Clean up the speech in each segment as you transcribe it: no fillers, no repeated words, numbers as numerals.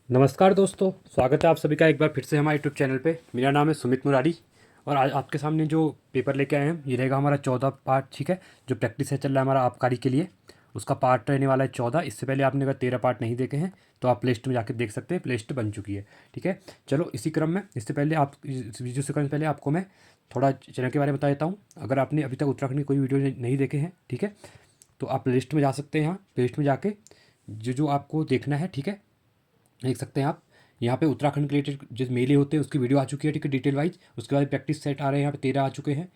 नमस्कार दोस्तों, स्वागत है आप सभी का एक बार फिर से हमारे यूट्यूब चैनल पे। मेरा नाम है सुमित मुरारी और आज आपके सामने जो पेपर लेके आए हैं ये रहेगा हमारा 14 पार्ट। ठीक है, जो प्रैक्टिस है चल रहा है हमारा आबकारी के लिए, उसका पार्ट रहने वाला है 14। इससे पहले आपने अगर 13 पार्ट नहीं देखे हैं तो आप प्ले लिस्ट में जाकर देख सकते हैं, प्ले लिस्ट बन चुकी है। ठीक है, चलो इसी क्रम में इससे पहले आप इस वीडियो से करने से पहले आपको मैं थोड़ा चैनल के बारे में बता देता हूँ। अगर आपने अभी तक उत्तराखंड की कोई वीडियो नहीं देखे हैं, ठीक है, तो आप प्ले लिस्ट में जा सकते हैं। यहाँ प्ले लिस्ट में जाके जो जो आपको देखना है, ठीक है, देख सकते हैं आप। यहाँ पे उत्तराखंड के रिलेटेड जो मेले होते हैं उसकी वीडियो आ चुकी है, ठीक है, डिटेल वाइज। उसके बाद प्रैक्टिस सेट आ रहे हैं, यहाँ पे 13 आ चुके हैं।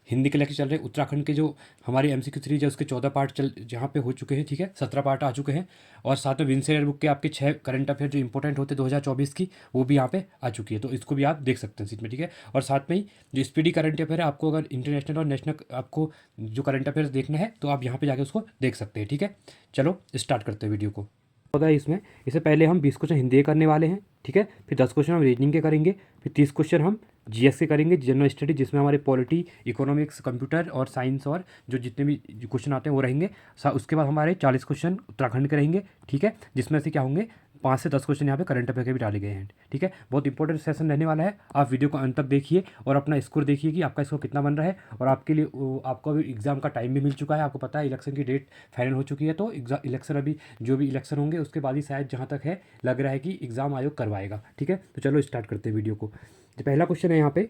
हिंदी के लेक्चर चल रहे हैं। उत्तराखंड के जो हमारे MCQ सीरीज है उसके 14 पार्ट चल जहाँ पे हो चुके हैं, ठीक है, 17 पार्ट आ चुके हैं। और साथ में विंसेयर बुक के आपके 6 करंट अफेयर जो इंपॉर्टेंट होते हैं 2024 की, वो भी यहाँ पे आ चुकी है, तो इसको भी आप देख सकते हैं सीट में। ठीक है, और साथ में ही जो स्पीडी करंट अफेयर है, आपको अगर इंटरनेशनल और नेशनल आपको जो करंट अफेयर्स देखना है तो आप यहाँ पे जाके उसको देख सकते हैं। ठीक है, चलो स्टार्ट करते हैं वीडियो को। होता है इसमें, इससे पहले हम 20 क्वेश्चन हिंदी के करने वाले हैं, ठीक है, फिर 10 क्वेश्चन हम रीजनिंग के करेंगे, फिर 30 क्वेश्चन हम GS के करेंगे, जनरल स्टडी, जिसमें हमारे पॉलिटी, इकोनॉमिक्स, कंप्यूटर और साइंस और जो जितने भी क्वेश्चन आते हैं वो रहेंगे। उसके बाद हमारे 40 क्वेश्चन उत्तराखंड के रहेंगे, ठीक है, जिसमें से क्या होंगे 5 से 10 क्वेश्चन यहाँ पे करंट अफेयर के भी डाले गए हैं। ठीक है, बहुत इंपॉर्टेंट सेशन रहने वाला है। आप वीडियो को अंत तक देखिए और अपना स्कोर देखिए कि आपका स्कोर कितना बन रहा है। और आपके लिए आपको अभी एग्जाम का टाइम भी मिल चुका है, आपको पता है इलेक्शन की डेट फाइनल हो चुकी है, तो इलेक्शन अभी जो भी इलेक्शन होंगे उसके बाद ही शायद, जहाँ तक है लग रहा है कि एग्ज़ाम आयोग करवाएगा। ठीक है, तो चलो स्टार्ट करते हैं वीडियो को। जो पहला क्वेश्चन है यहाँ पे,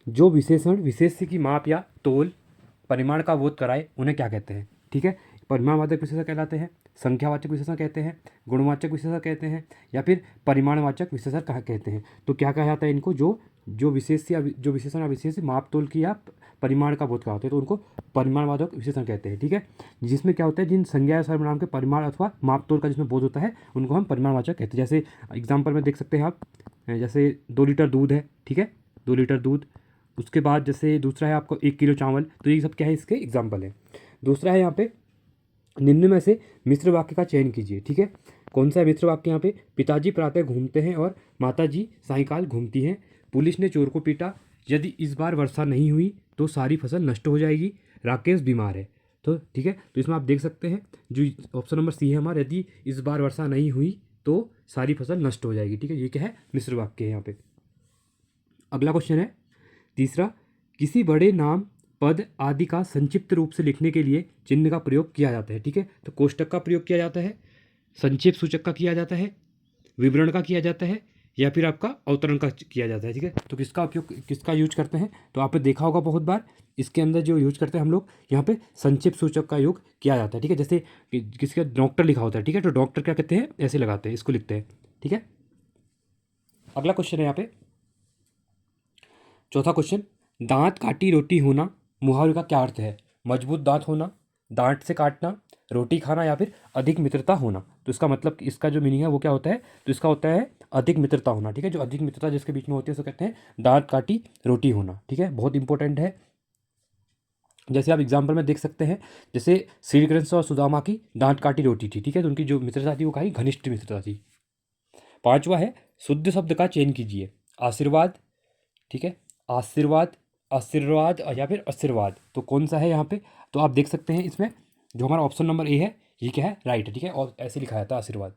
जो विशेषण विशेष्य की माप या तोल परिमाण का बोध कराए उन्हें क्या कहते हैं। ठीक है, परिमाणवाचक विशेषण कहलाते हैं, संख्यावाचक विशेषण कहते हैं, गुणवाचक विशेषण कहते हैं, या फिर परिमाणवाचक विशेषण कहा कहते हैं। तो क्या कहा जाता है इनको, जो जो विशेष या जो विशेषण या विशेष माप तोल की या परिमाण का बोध कराते हैं तो उनको परिमाणवाचक विशेषण कहते हैं। ठीक है, जिसमें क्या होता है, जिन संज्ञा या सर्वनाम के परिमाण अथवा माप तोल का जिसमें बोध होता है उनको हम परिमाणवाचक कहते हैं। जैसे एग्जाम्पल में देख सकते हैं आप, जैसे 2 लीटर दूध है, ठीक है, 2 लीटर दूध। उसके बाद जैसे दूसरा है आपको 1 किलो चावल, तो ये सब क्या है, इसके एग्जाम्पल है। दूसरा है यहाँ पे, निम्न में से मिश्र वाक्य का चयन कीजिए। ठीक है, कौन सा है मिश्र वाक्य यहाँ पे, पिताजी प्रातः घूमते हैं और माताजी सायंकाल घूमती हैं। पुलिस ने चोर को पीटा, यदि इस बार वर्षा नहीं हुई तो सारी फसल नष्ट हो जाएगी। राकेश बीमार है। तो ठीक है, तो इसमें आप देख सकते हैं जो ऑप्शन नंबर C है हमारा, यदि इस बार वर्षा नहीं हुई तो सारी फसल नष्ट हो जाएगी। ठीक है, ये क्या है, मिश्र वाक्य है यहाँ पे। अगला क्वेश्चन है तीसरा, किसी बड़े नाम, पद आदि का संक्षिप्त रूप से लिखने के लिए चिन्ह का प्रयोग किया जाता है। ठीक है, तो कोष्टक का प्रयोग किया जाता है, संक्षेप सूचक का किया जाता है, विवरण का किया जाता है, या फिर आपका अवतरण का किया जाता है। ठीक है, तो किसका उपयोग, किसका यूज करते हैं, तो आपने देखा होगा बहुत बार इसके अंदर जो यूज करते हैं हम लोग, यहाँ पे संक्षेप सूचक का योग किया जाता है। ठीक है, जैसे किसी का डॉक्टर लिखा होता है, ठीक है, तो डॉक्टर क्या कहते हैं, ऐसे लगाते हैं, इसको लिखते हैं। ठीक है, अगला क्वेश्चन है यहाँ पे चौथा क्वेश्चन, दांत काटी रोटी होना मुहावरे का क्या अर्थ है। मजबूत दांत होना, दांत से काटना, रोटी खाना, या फिर अधिक मित्रता होना। तो इसका मतलब, इसका जो मीनिंग है वो क्या होता है, तो इसका होता है अधिक मित्रता होना। ठीक है, जो अधिक मित्रता जिसके बीच में होती है उसको कहते हैं दांत काटी रोटी होना। ठीक है, बहुत इंपॉर्टेंट है। जैसे आप एग्जाम्पल में देख सकते हैं, जैसे श्री कृष्ण और सुदामा की दांत काटी रोटी थी। ठीक है, तो उनकी जो मित्रता थी वो काफ़ी घनिष्ठ मित्रता थी। पांचवा है, शुद्ध शब्द का चयन कीजिए। आशीर्वाद, ठीक है, आशीर्वाद, आशीर्वाद या फिर आशीर्वाद, तो कौन सा है यहाँ पे, तो आप देख सकते हैं इसमें जो हमारा ऑप्शन नंबर A है ये क्या है, राइट है। ठीक है, और ऐसे लिखा जाता है आशीर्वाद।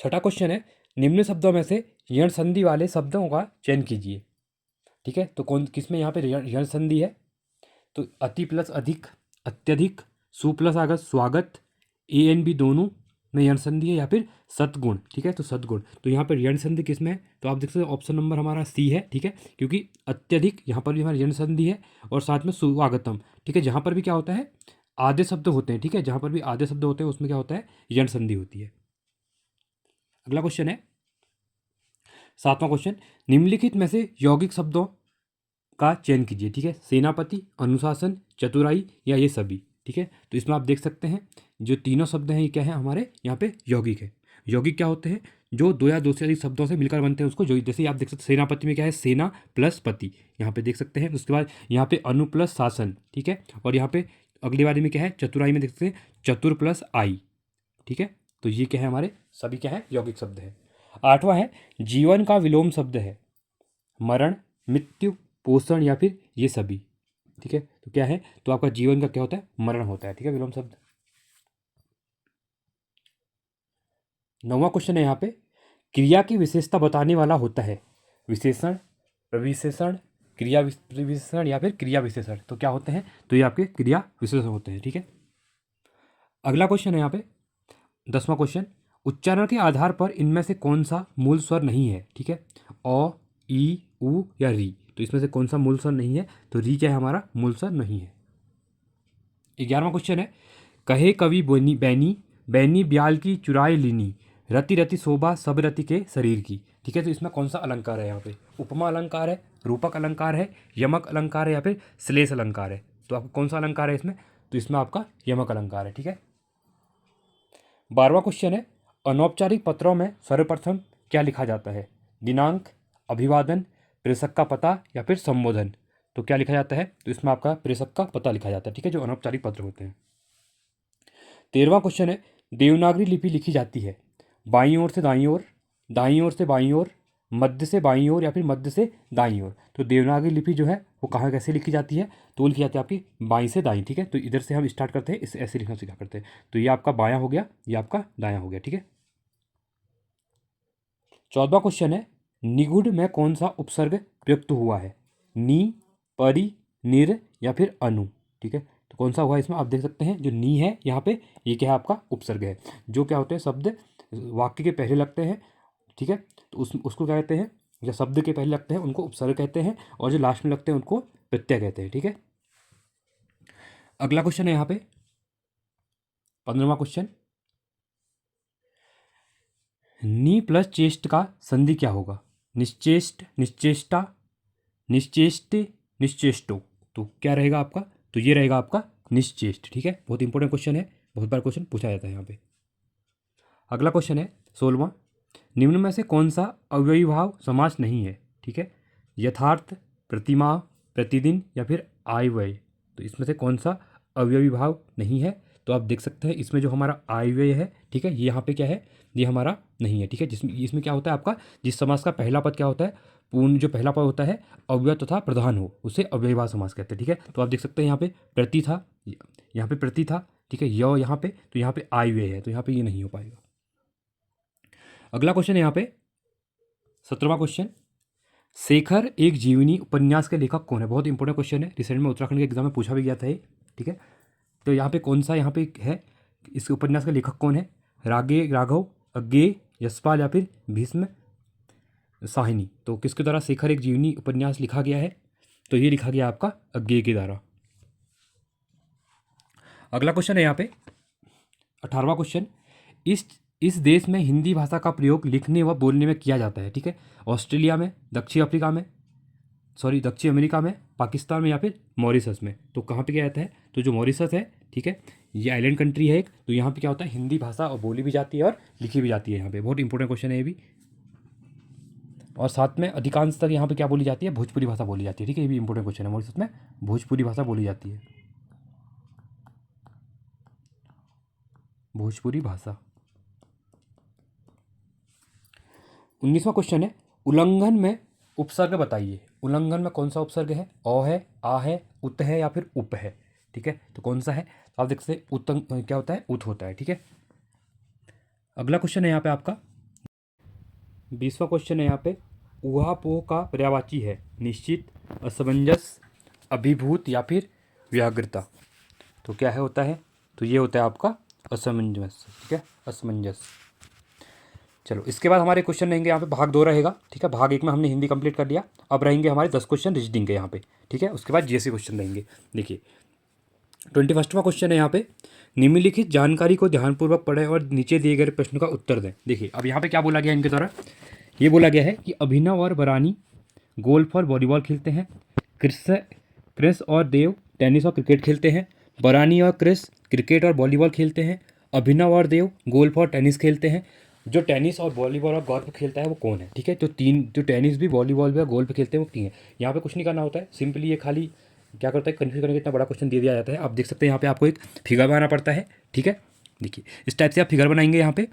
छठा क्वेश्चन है, निम्न शब्दों में से यण संधि वाले शब्दों का चयन कीजिए। ठीक है, तो कौन किसमें यहाँ पे यण संधि है, तो अति प्लस अधिक, अत्यधिक, सु प्लस आगत स्वागत, A N B दोनों में यण संधि है, या फिर सतगुण। ठीक है, तो सतगुण, तो यहाँ पर यण संधि किस में है, तो आप देख सकते हैं ऑप्शन नंबर हमारा C है। ठीक है, क्योंकि अत्यधिक यहाँ पर भी हमारा यण संधि है, और साथ में सुवागतम। ठीक है, जहाँ पर भी क्या होता है आधे शब्द होते हैं, ठीक है, जहाँ पर भी आधे शब्द होते हैं उसमें क्या होता है, यण संधि होती है। अगला क्वेश्चन है सातवां क्वेश्चन, निम्नलिखित में से यौगिक शब्दों का चयन कीजिए। ठीक है, सेनापति, अनुशासन, चतुराई, या ये सभी। ठीक है, तो इसमें आप देख सकते हैं जो तीनों शब्द हैं ये क्या है, हमारे यहाँ पे यौगिक है। यौगिक क्या होते हैं, जो 2 या 2 से अधिक शब्दों से मिलकर बनते हैं उसको यौगिक। जैसे आप देख सकते हैं सेनापति में क्या है, सेना प्लस पति, यहाँ पे देख सकते हैं। उसके बाद यहाँ पे अनु प्लस शासन, ठीक है, और यहाँ पे अगली बारी में क्या है, चतुराई में देख सकते हैं चतुर प्लस आई। ठीक है, तो ये क्या है, हमारे सभी क्या है, यौगिक शब्द है। आठवां है, जीवन का विलोम शब्द है मरण, मृत्यु, पोषण, या फिर ये सभी। ठीक है, तो क्या है, तो आपका जीवन का क्या होता है, मरण होता है। ठीक है, विलोम शब्द। 9वां क्वेश्चन है यहाँ पे, क्रिया की विशेषता बताने वाला होता है विशेषण, प्रविशेषण, क्रिया प्रविशेषण या फिर क्रिया विशेषण। तो क्या होते हैं, तो ये आपके क्रिया विशेषण होते हैं। ठीक है, अगला क्वेश्चन है यहाँ पे 10वां क्वेश्चन, उच्चारण के आधार पर इनमें से कौन सा मूल स्वर नहीं है। ठीक है, अ, ई, उ या री, तो इसमें से कौन सा मूल स्वर नहीं है, तो री क्या है हमारा मूल स्वर नहीं है। 11वां क्वेश्चन है, कहे कवि बोनी बैनी, बैनी ब्याल की चुराए लीनी, रति रति शोभा सब रति के शरीर की। ठीक है, तो इसमें कौन सा अलंकार है यहाँ पे, उपमा अलंकार है, रूपक अलंकार है, यमक अलंकार है या फिर श्लेष अलंकार है। तो आपको कौन सा अलंकार है इसमें, तो इसमें आपका यमक अलंकार है। ठीक है, 12वां क्वेश्चन है, अनौपचारिक पत्रों में सर्वप्रथम क्या लिखा जाता है, दिनांक, अभिवादन, प्रेषक का पता या फिर संबोधन। तो क्या लिखा जाता है, तो इसमें आपका प्रेषक का पता लिखा जाता है। ठीक है, जो अनौपचारिक पत्र होते हैं। 13वां क्वेश्चन है, देवनागरी लिपि लिखी जाती है बाईं ओर से दाईं ओर, दाईं ओर से बाईं ओर, मध्य से बाईं ओर या फिर मध्य से दाईं ओर। तो देवनागरी लिपि जो है वो कहाँ कैसे लिखी जाती है, तो वो लिखी जाती है आपकी बाईं से दाईं। ठीक है, तो इधर से हम स्टार्ट करते हैं, इसे ऐसे लिखना सीखा करते हैं। तो ये आपका बायां हो गया, ये आपका दायां हो गया। ठीक है, 14वां क्वेश्चन है, निगुड़ में कौन सा उपसर्ग प्रयुक्त हुआ है, नी, परि, निर या फिर अनु। ठीक है, तो कौन सा हुआ इसमें, आप देख सकते हैं जो नी है यहाँ पे, ये क्या है आपका उपसर्ग है। जो क्या होते हैं शब्द वाक्य के पहले लगते हैं, ठीक है, तो उसको क्या कहते हैं, जो शब्द के पहले लगते हैं उनको उपसर्ग कहते हैं, और जो लास्ट में लगते हैं उनको प्रत्यय कहते हैं। ठीक है, अगला क्वेश्चन है यहाँ पे 15वां क्वेश्चन, नी प्लस चेष्ट का संधि क्या होगा, निश्चेष्ट, निश्चेष्टा, निश्चेष्ट, निश्चेष्टो। तो क्या रहेगा आपका, तो ये रहेगा आपका निश्चेष्ट। ठीक है, बहुत इंपॉर्टेंट क्वेश्चन है, बहुत बार क्वेश्चन पूछा जाता है यहाँ पे। अगला क्वेश्चन है 16वां, निम्न में से कौन सा अव्ययीभाव समास नहीं है। ठीक है, यथार्थ, प्रतिमा, प्रतिदिन या फिर आयव्यय। तो इसमें से कौन सा अव्ययीभाव नहीं है, तो आप देख सकते हैं इसमें जो हमारा आयव्यय है, ठीक है, ये यहाँ पे क्या है, ये हमारा नहीं है। ठीक है, जिसमें इसमें क्या होता है आपका, जिस समास का पहला पद क्या होता है, पूर्ण जो पहला पद होता है अव्यय तथा प्रधान हो, उसे अव्ययीभाव समास कहते हैं। ठीक है, तो आप देख सकते हैं यहाँ पे प्रति था, यहाँ पे प्रति था, ठीक है, य यहाँ पे, तो यहाँ पे आयव्यय है, तो यहाँ पे ये नहीं हो पाएगा। अगला क्वेश्चन है यहाँ पे 17वां क्वेश्चन, शेखर एक जीवनी उपन्यास के लेखक कौन है। बहुत इंपॉर्टेंट क्वेश्चन है, रिसेंट में उत्तराखंड के एग्जाम में पूछा भी गया था ये। ठीक है, तो यहाँ पे कौन सा यहाँ पे है, इस उपन्यास का लेखक कौन है, रागे राघव, अज्ञेय, यशपाल या फिर भीष्म साहिनी। तो किसके द्वारा शेखर एक जीवनी उपन्यास लिखा गया है, तो ये लिखा गया आपका अज्ञेय के द्वारा। अगला क्वेश्चन है यहाँ पे 18वां क्वेश्चन, इस देश में हिंदी भाषा का प्रयोग लिखने व बोलने में किया जाता है। ठीक है, ऑस्ट्रेलिया में, दक्षिण अफ्रीका में, दक्षिण अमेरिका में, पाकिस्तान में या फिर मॉरिशस में। तो कहाँ पे किया जाता है, तो जो मॉरिशस है, ठीक है, ये आइलैंड कंट्री है एक, तो यहाँ पे क्या होता है, हिंदी भाषा और बोली भी जाती है और लिखी भी जाती है। यहाँ पे बहुत इंपॉर्टेंट क्वेश्चन है ये भी। और साथ में अधिकांश तक यहाँ पे क्या बोली जाती है, भोजपुरी भाषा बोली जाती है। ठीक है, ये भी इंपॉर्टेंट क्वेश्चन है, मॉरिशस में भोजपुरी भाषा बोली जाती है, भोजपुरी भाषा। 19वां क्वेश्चन है, उल्लंघन में उपसर्ग बताइए। उल्लंघन में कौन सा उपसर्ग है, अ है, आ है, उत है या फिर उप है। ठीक है, तो कौन सा है, तो आप देख सकते उत्तंग क्या होता है, उत होता है। ठीक है, अगला क्वेश्चन है यहाँ पे आपका 20वां क्वेश्चन है यहाँ पे, ऊहापोह का पर्यायवाची है निश्चित, असमंजस, अभिभूत या फिर व्याग्रता। तो क्या है होता है, तो ये होता है आपका असमंजस। ठीक है, असमंजस। चलो, इसके बाद हमारे क्वेश्चन रहेंगे यहाँ पे, भाग 2 रहेगा। ठीक है, भाग 1 में हमने हिंदी कंप्लीट कर लिया, अब रहेंगे हमारे 10 क्वेश्चन रीजनिंग के यहाँ पे। ठीक है, उसके बाद जीएससी क्वेश्चन रहेंगे। देखिए 21वां क्वेश्चन है यहाँ पे, निम्नलिखित जानकारी को ध्यानपूर्वक पढ़ें और नीचे दिए गए प्रश्न का उत्तर दें। देखिए अब यहाँ पे क्या बोला गया इनके द्वारा, ये बोला गया है कि अभिनव और बरानी गोल्फ और वॉलीबॉल खेलते हैं, क्रिस और देव टेनिस और क्रिकेट खेलते हैं, बरानी और क्रिस क्रिकेट और वॉलीबॉल खेलते हैं, अभिनव और देव गोल्फ और टेनिस खेलते हैं। जो टेनिस और वॉलीबॉल और गोल्फ खेलता है वो कौन है। ठीक है, तो तीन, जो टेनिस भी, वॉलीबॉल भी और गोल्फ खेलते हैं वो तीन है। यहाँ पे कुछ नहीं करना होता है, सिंपली ये खाली क्या करता है, कन्फ्यूज करने का इतना बड़ा क्वेश्चन दे दिया जाता है। आप देख सकते हैं यहाँ पे आपको एक फिगर बनाना पड़ता है। ठीक है, देखिए इस टाइप से आप फिगर बनाएंगे यहाँ पे।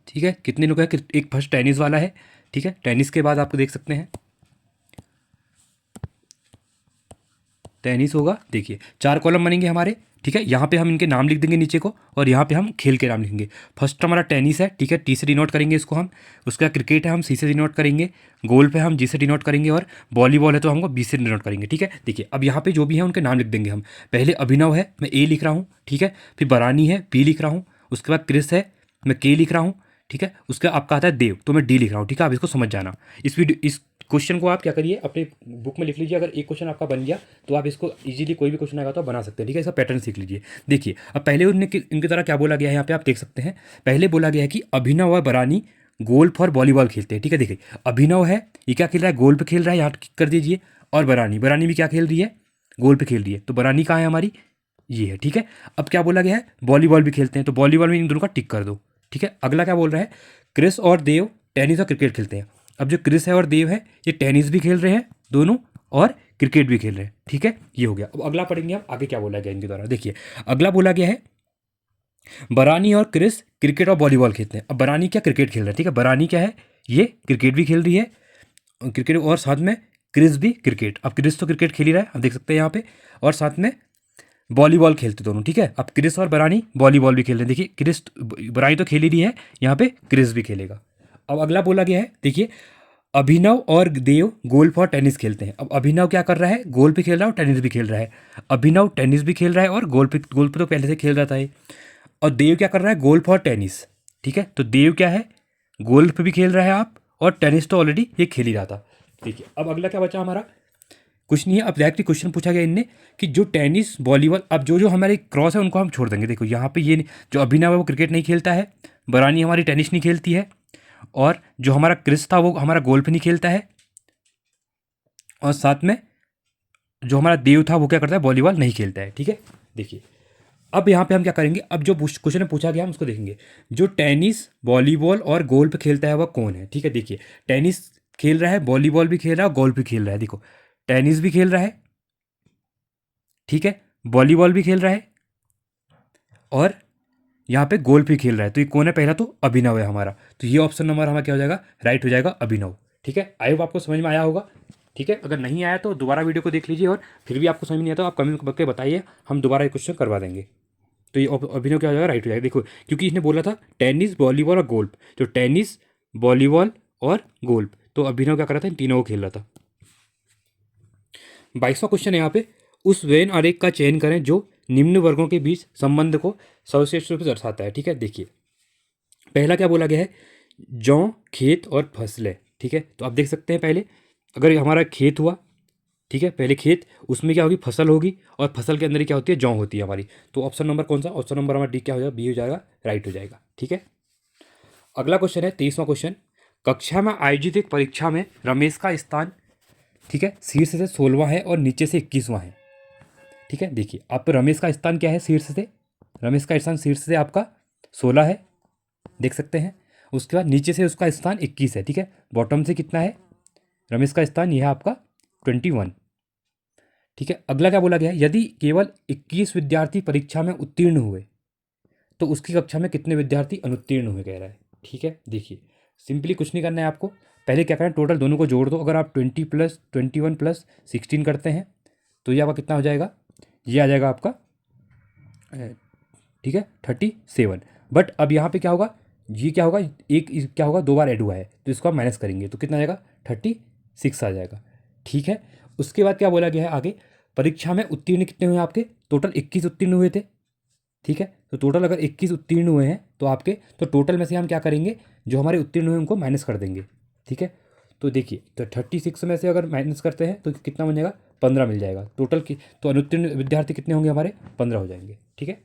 ठीक है, कितने लोग हैं, एक फर्स्ट टेनिस वाला है। ठीक है, टेनिस के बाद आपको देख सकते हैं टेनिस होगा। देखिए 4 कॉलम बनेंगे हमारे, ठीक है। यहाँ पे हम इनके नाम लिख देंगे नीचे को, और यहाँ पे हम खेल के नाम लिखेंगे। फर्स्ट हमारा टेनिस है, ठीक है, टी से डिनोट करेंगे इसको हम। उसका क्रिकेट है, हम सी से डिनोट करेंगे। गोल्फ है, हम जी से डिनोट करेंगे। और वॉलीबॉल है तो हमको बी से डिनोट करेंगे, ठीक है। देखिए अब यहाँ पे जो भी है उनके नाम लिख देंगे हम। पहले अभिनव है, मैं ए लिख रहा हूँ, ठीक है। फिर बरानी है, बी लिख रहा हूँ। उसके बाद क्रिस है, मैं के लिख रहा हूँ, ठीक है। उसका आपका आता है देव, तो मैं डी लिख रहा हूँ, ठीक है। आप इसको समझ जाना। इस क्वेश्चन को आप क्या करिए, अपने बुक में लिख लीजिए। अगर एक क्वेश्चन आपका बन गया तो आप इसको इजीली कोई भी क्वेश्चन आएगा तो आप बना सकते हैं, ठीक है। इसका पैटर्न सीख लीजिए। देखिए अब पहले इनकी तरह क्या बोला गया है, यहाँ पे आप देख सकते हैं। पहले बोला गया है कि अभिनव और बरानी गोल्फ और वॉलीबॉल खेलते हैं, ठीक है। देखिए अभिनव है, ये क्या खेल रहा है, गोल्फ खेल रहा है, यहाँ टिक कर दीजिए। और बरानी बरानी भी क्या खेल रही है, गोल्फ खेल रही है। तो बरानी कहाँ है हमारी, ये है, ठीक है। अब क्या बोला गया है, वॉलीबॉल भी खेलते हैं, तो वॉलीबॉल में इन दोनों का टिक कर दो, ठीक है। अगला क्या बोल रहा है, क्रिस और देव टेनिस और क्रिकेट खेलते हैं। अब जो क्रिस है और देव है, ये टेनिस भी खेल रहे हैं दोनों, और क्रिकेट भी खेल रहे हैं, ठीक है। ये हो गया। अब अगला पढ़ेंगे हम, आगे क्या बोला गया इनके द्वारा। देखिए अगला बोला गया है, बरानी और क्रिस क्रिकेट और वॉलीबॉल खेलते हैं। अब बरानी क्या, क्रिकेट खेल रहा है, ठीक है। बरानी क्या है, ये क्रिकेट भी खेल रही है, क्रिकेट, और साथ में क्रिस भी क्रिकेट। अब क्रिस तो क्रिकेट खेल ही रहा है, आप देख सकते हैं यहाँ पे। और साथ में वॉलीबॉल खेलते दोनों, ठीक है। अब क्रिस और बरानी वॉलीबॉल भी खेल रहे हैं। देखिए क्रिस, बरानी तो खेल ही रही है, यहाँ पे क्रिस भी खेलेगा। अब अगला बोला गया है, देखिए अभिनव और देव गोल्फ और टेनिस खेलते हैं। अब अभिनव क्या कर रहा है, गोल्फ भी खेल रहा है और टेनिस भी खेल रहा है। अभिनव टेनिस भी खेल रहा है और गोल्फ गोल्फ तो पहले से खेल रहा था ये। और देव क्या कर रहा है, गोल्फ और टेनिस, ठीक है। तो देव क्या है, गोल्फ भी खेल रहा है आप, और टेनिस तो ऑलरेडी ये खेल ही रहा था। देखिए अब अगला क्या बचा हमारा, कुछ नहीं है। अब डायरेक्टली क्वेश्चन पूछा गया इनने कि जो टेनिस वॉलीबॉल, अब जो जो हमारे क्रॉस है उनको हम छोड़ देंगे। देखो यहाँ पे ये जो अभिनव है वो क्रिकेट नहीं खेलता है, बरानी हमारी टेनिस नहीं खेलती है, और जो हमारा क्रिस था वो हमारा गोल्फ नहीं खेलता है, और साथ में जो हमारा देव था वो क्या करता है, वॉलीबॉल नहीं खेलता है, ठीक है। देखिए अब यहाँ पे हम क्या करेंगे, अब जो क्वेश्चन पूछा गया हम उसको देखेंगे। जो टेनिस वॉलीबॉल और गोल्फ खेलता है वह कौन है, ठीक है। देखिए टेनिस खेल रहा है, वॉलीबॉल भी खेल रहा है और गोल्फ भी खेल रहा है। देखो टेनिस भी खेल रहा है, ठीक है, वॉलीबॉल भी खेल रहा है, और यहाँ पे गोल्फ भी खेल रहा है। तो ये कौन है, पहला तो अभिनव है हमारा। तो ये ऑप्शन नंबर हमारा क्या हो जाएगा, राइट हो जाएगा, अभिनव, ठीक है। आई होप आपको समझ में आया होगा, ठीक है। अगर नहीं आया तो दोबारा वीडियो को देख लीजिए, और फिर भी आपको समझ नहीं आता तो आप कमेंट करके बताइए, हम दोबारा ये क्वेश्चन करवा देंगे। तो ये अभिनव क्या हो जाएगा, राइट हो जाएगा। देखो क्योंकि इसने बोला था टेनिस वॉलीबॉल और गोल्फ, जो टेनिस वॉलीबॉल और गोल्फ, तो अभिनव क्या कर रहा था, इन तीनों को खेल रहा था। 22वां क्वेश्चन है यहाँ पे, उस वेन आरेख का चयन करें जो निम्न वर्गों के बीच संबंध को सर्वश्रेष्ठ रूप से दर्शाता है, ठीक है। देखिए पहला क्या बोला गया है, जौ, खेत और फसलें, ठीक है। तो आप देख सकते हैं पहले अगर हमारा खेत हुआ, ठीक है, पहले खेत, उसमें क्या होगी, फसल होगी, और फसल के अंदर ही क्या होती है, जौ होती है हमारी। तो ऑप्शन नंबर कौन सा, ऑप्शन नंबर हमारा डी क्या हो जाएगा, बी हो जाएगा, राइट हो जाएगा, ठीक है। अगला क्वेश्चन है 23वां क्वेश्चन, कक्षा में आयोजित एक परीक्षा में रमेश का स्थान, ठीक है, शीर्ष से 16वां है और नीचे से 21वां है, ठीक है। देखिए आप रमेश का स्थान क्या है, शीर्ष से, रमेश का स्थान शीर्ष से आपका 16 है, देख सकते हैं। उसके बाद नीचे से उसका स्थान 21 है, ठीक है। बॉटम से कितना है रमेश का स्थान, यह है आपका 21, ठीक है। अगला क्या बोला गया है, यदि केवल 21 विद्यार्थी परीक्षा में उत्तीर्ण हुए तो उसकी कक्षा में कितने विद्यार्थी अनुत्तीर्ण हुए, कह रहा है, ठीक है। देखिए सिंपली कुछ नहीं करना है आपको, पहले क्या करना है, टोटल दोनों को जोड़ दो। अगर आप 20 + 21 + 16 करते हैं तो ये आपका कितना हो जाएगा, ये आ जाएगा आपका, ठीक है, 37। बट अब यहाँ पे क्या होगा, ये क्या होगा, एक क्या होगा, 2 बार ऐड हुआ है, तो इसको आप माइनस करेंगे तो कितना आ जाएगा, 36 आ जाएगा, ठीक है। उसके बाद क्या बोला गया है आगे, परीक्षा में उत्तीर्ण कितने हुए आपके, टोटल 21 उत्तीर्ण हुए थे, ठीक है। तो टोटल अगर 21 उत्तीर्ण हुए हैं तो आपके, तो टोटल में से हम क्या करेंगे, जो हमारे उत्तीर्ण हुए उनको माइनस कर देंगे, ठीक है। तो देखिए तो 36 में से अगर माइनस करते हैं तो कितना बन जाएगा, 15 मिल जाएगा टोटल की। तो अनुत्तीर्ण विद्यार्थी कितने होंगे हमारे, 15 हो जाएंगे, ठीक है।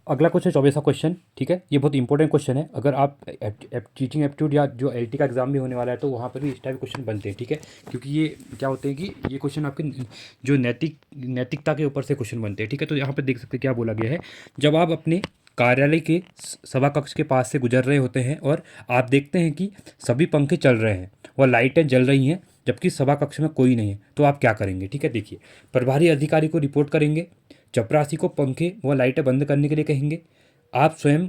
अगला क्वेश्चन 24वां क्वेश्चन, ठीक है। ये बहुत इंपॉर्टेंट क्वेश्चन है, अगर आप टीचिंग एप्टीट्यूड या जो एलटी का एग्जाम भी होने वाला है तो वहाँ पर भी इस टाइप के क्वेश्चन बनते हैं, ठीक है। क्योंकि ये क्या होते हैं कि ये क्वेश्चन आपके जो नैतिकता के ऊपर से क्वेश्चन बनते हैं, ठीक है। तो यहाँ पर देख सकते हैं क्या बोला गया है, जब आप अपने कार्यालय के सभा कक्ष के पास से गुजर रहे होते हैं और आप देखते हैं कि सभी पंखे चल रहे हैं और लाइटें जल रही हैं जबकि सभा कक्ष में कोई नहीं है, तो आप क्या करेंगे, ठीक है। देखिए प्रभारी अधिकारी को रिपोर्ट करेंगे, चपरासी को पंखे व लाइटें बंद करने के लिए कहेंगे, आप स्वयं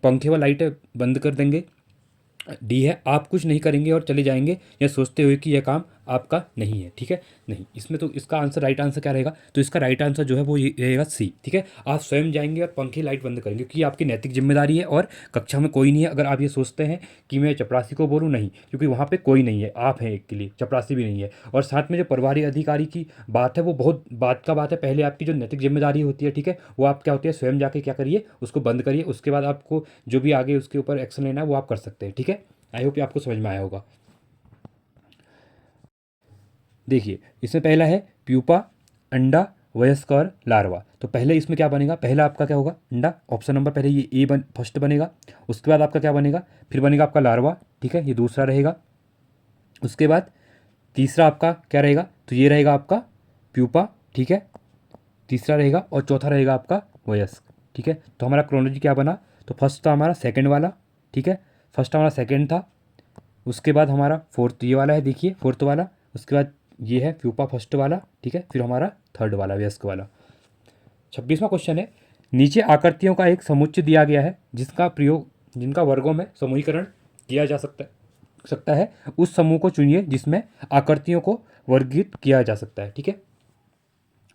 पंखे व लाइटें बंद कर देंगे। डी है, आप कुछ नहीं करेंगे और चले जाएंगे या सोचते हुए कि यह काम आपका नहीं है, ठीक है। नहीं, इसमें तो इसका आंसर, राइट आंसर क्या रहेगा, तो इसका राइट आंसर जो है वो ये रहेगा सी, ठीक है। आप स्वयं जाएंगे और पंखे लाइट बंद करेंगे, क्योंकि आपकी नैतिक जिम्मेदारी है और कक्षा में कोई नहीं है। अगर आप ये सोचते हैं कि मैं चपरासी को बोलूँ, नहीं, क्योंकि वहाँ पे कोई नहीं है, आप हैं एक के लिए, चपरासी भी नहीं है। और साथ में जो प्रभारी अधिकारी की बात है वो बहुत बात का बात है, पहले आपकी जो नैतिक जिम्मेदारी होती है, ठीक है, वो आप क्या होती है, स्वयं जाके क्या करिए, उसको बंद करिए। उसके बाद आपको जो भी आगे उसके ऊपर एक्शन लेना है वो आप कर सकते हैं, ठीक है। आई होप आपको समझ में आया होगा। देखिए, इसमें पहला है प्यूपा, अंडा, वयस्क और लार्वा। तो पहले इसमें क्या बनेगा, पहला आपका क्या होगा, अंडा, ऑप्शन नंबर पहले ये ए फर्स्ट बनेगा। उसके बाद आपका क्या बनेगा, फिर बनेगा आपका लार्वा, ठीक है, ये दूसरा रहेगा। उसके बाद तीसरा आपका क्या रहेगा, तो ये रहेगा आपका प्यूपा, ठीक है, तीसरा रहेगा। और चौथा रहेगा आपका वयस्क, ठीक है। तो हमारा क्रोनोलॉजी क्या बना, तो फर्स्ट था हमारा सेकंड वाला, ठीक है, फर्स्ट हमारा सेकंड था। उसके बाद हमारा फोर्थ ये वाला है, देखिए फोर्थ वाला। उसके बाद ये है प्यूपा फर्स्ट वाला, ठीक है, फिर हमारा थर्ड वाला वयस्क वाला। 26वां क्वेश्चन है, नीचे आकृतियों का एक समुच्चय दिया गया है जिनका वर्गों में समूहीकरण किया जा सकता है। उस समूह को चुनिए जिसमें आकृतियों को वर्गीकृत किया जा सकता है, ठीक है।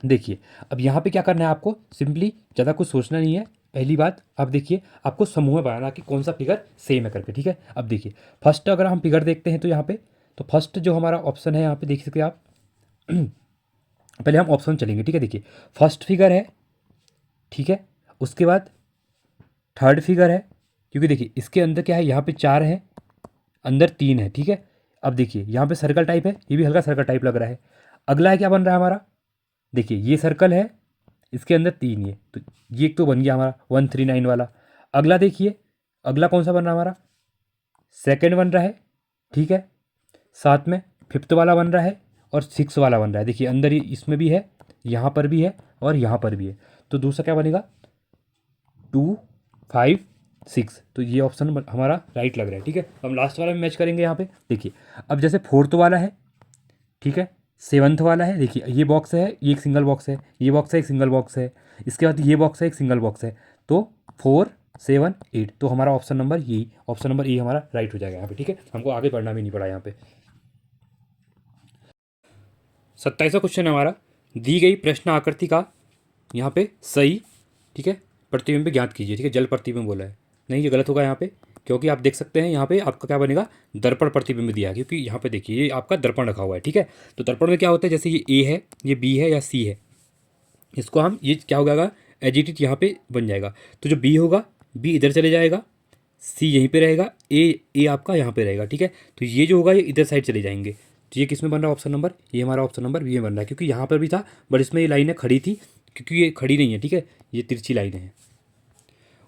देखिए, अब यहाँ पे क्या करना है आपको, सिंपली ज़्यादा कुछ सोचना नहीं है। पहली बात, अब देखिए आपको समूह में बनाना कि कौन सा फिगर सेम है करके, ठीक है। अब देखिए फर्स्ट अगर हम फिगर देखते हैं तो यहाँ पे, तो फर्स्ट जो हमारा ऑप्शन है यहाँ पे देख सकते हैं आप। पहले हम ऑप्शन चलेंगे, ठीक है। देखिए फर्स्ट फिगर है, ठीक है, उसके बाद थर्ड फिगर है, क्योंकि देखिए इसके अंदर क्या है, यहाँ पे 4 है, अंदर 3 है, ठीक है। अब देखिए यहाँ पे सर्कल टाइप है, ये भी हल्का सर्कल टाइप लग रहा है। अगला है क्या बन रहा है हमारा, देखिए ये सर्कल है, इसके अंदर 3 ये, तो ये एक तो बन गया हमारा 139 वाला। अगला देखिए, अगला कौन सा बन रहा है हमारा, सेकंड बन रहा है, ठीक है, साथ में फिफ्थ वाला बन रहा है और 6 वाला बन रहा है। देखिए अंदर इसमें भी है, यहाँ पर भी है और यहाँ पर भी है। तो दूसरा क्या बनेगा, 2 5 6। तो ये ऑप्शन हमारा राइट लग रहा है, ठीक है। हम लास्ट वाला में मैच करेंगे यहाँ पे। देखिए अब जैसे फोर्थ वाला है, ठीक है, सेवन्थ वाला है, देखिए ये बॉक्स है, ये एक सिंगल बॉक्स है, ये बॉक्स है, एक सिंगल बॉक्स है, इसके बाद ये बॉक्स है, एक सिंगल बॉक्स है। तो 4 7 8, तो हमारा ऑप्शन नंबर यही, ऑप्शन नंबर ए हमारा राइट हो जाएगा यहाँ पे, ठीक है। हमको आगे पढ़ना भी नहीं पड़ा यहाँ पे। 27वां क्वेश्चन है हमारा, दी गई प्रश्न आकृति का यहाँ पे सही, ठीक है, प्रतिबिंब ज्ञात कीजिए, ठीक है। जल प्रतिबिंब बोला है, नहीं ये गलत होगा यहाँ पे, क्योंकि आप देख सकते हैं यहाँ पे आपका क्या बनेगा, दर्पण प्रतिबिंब दिया है, क्योंकि यहाँ पे देखिए ये आपका दर्पण रखा हुआ है, ठीक है। तो दर्पण में क्या होता है, जैसे ये ए है, ये बी है या सी है, इसको हम ये क्या हो जाएगा, एजिटेड यहाँ पे बन जाएगा। तो जो बी होगा, बी इधर चले जाएगा, सी यहीं पे रहेगा, ए आपका यहाँ पे रहेगा, ठीक है। तो ये जो होगा ये इधर साइड चले जाएंगे। तो ये किस में बन रहा है ऑप्शन नंबर, ये हमारा ऑप्शन नंबर बी में बन रहा है, क्योंकि यहाँ पर भी था बट इसमें ये लाइनें खड़ी थी, क्योंकि ये खड़ी नहीं है, ठीक है, ये तिरछी लाइनें हैं।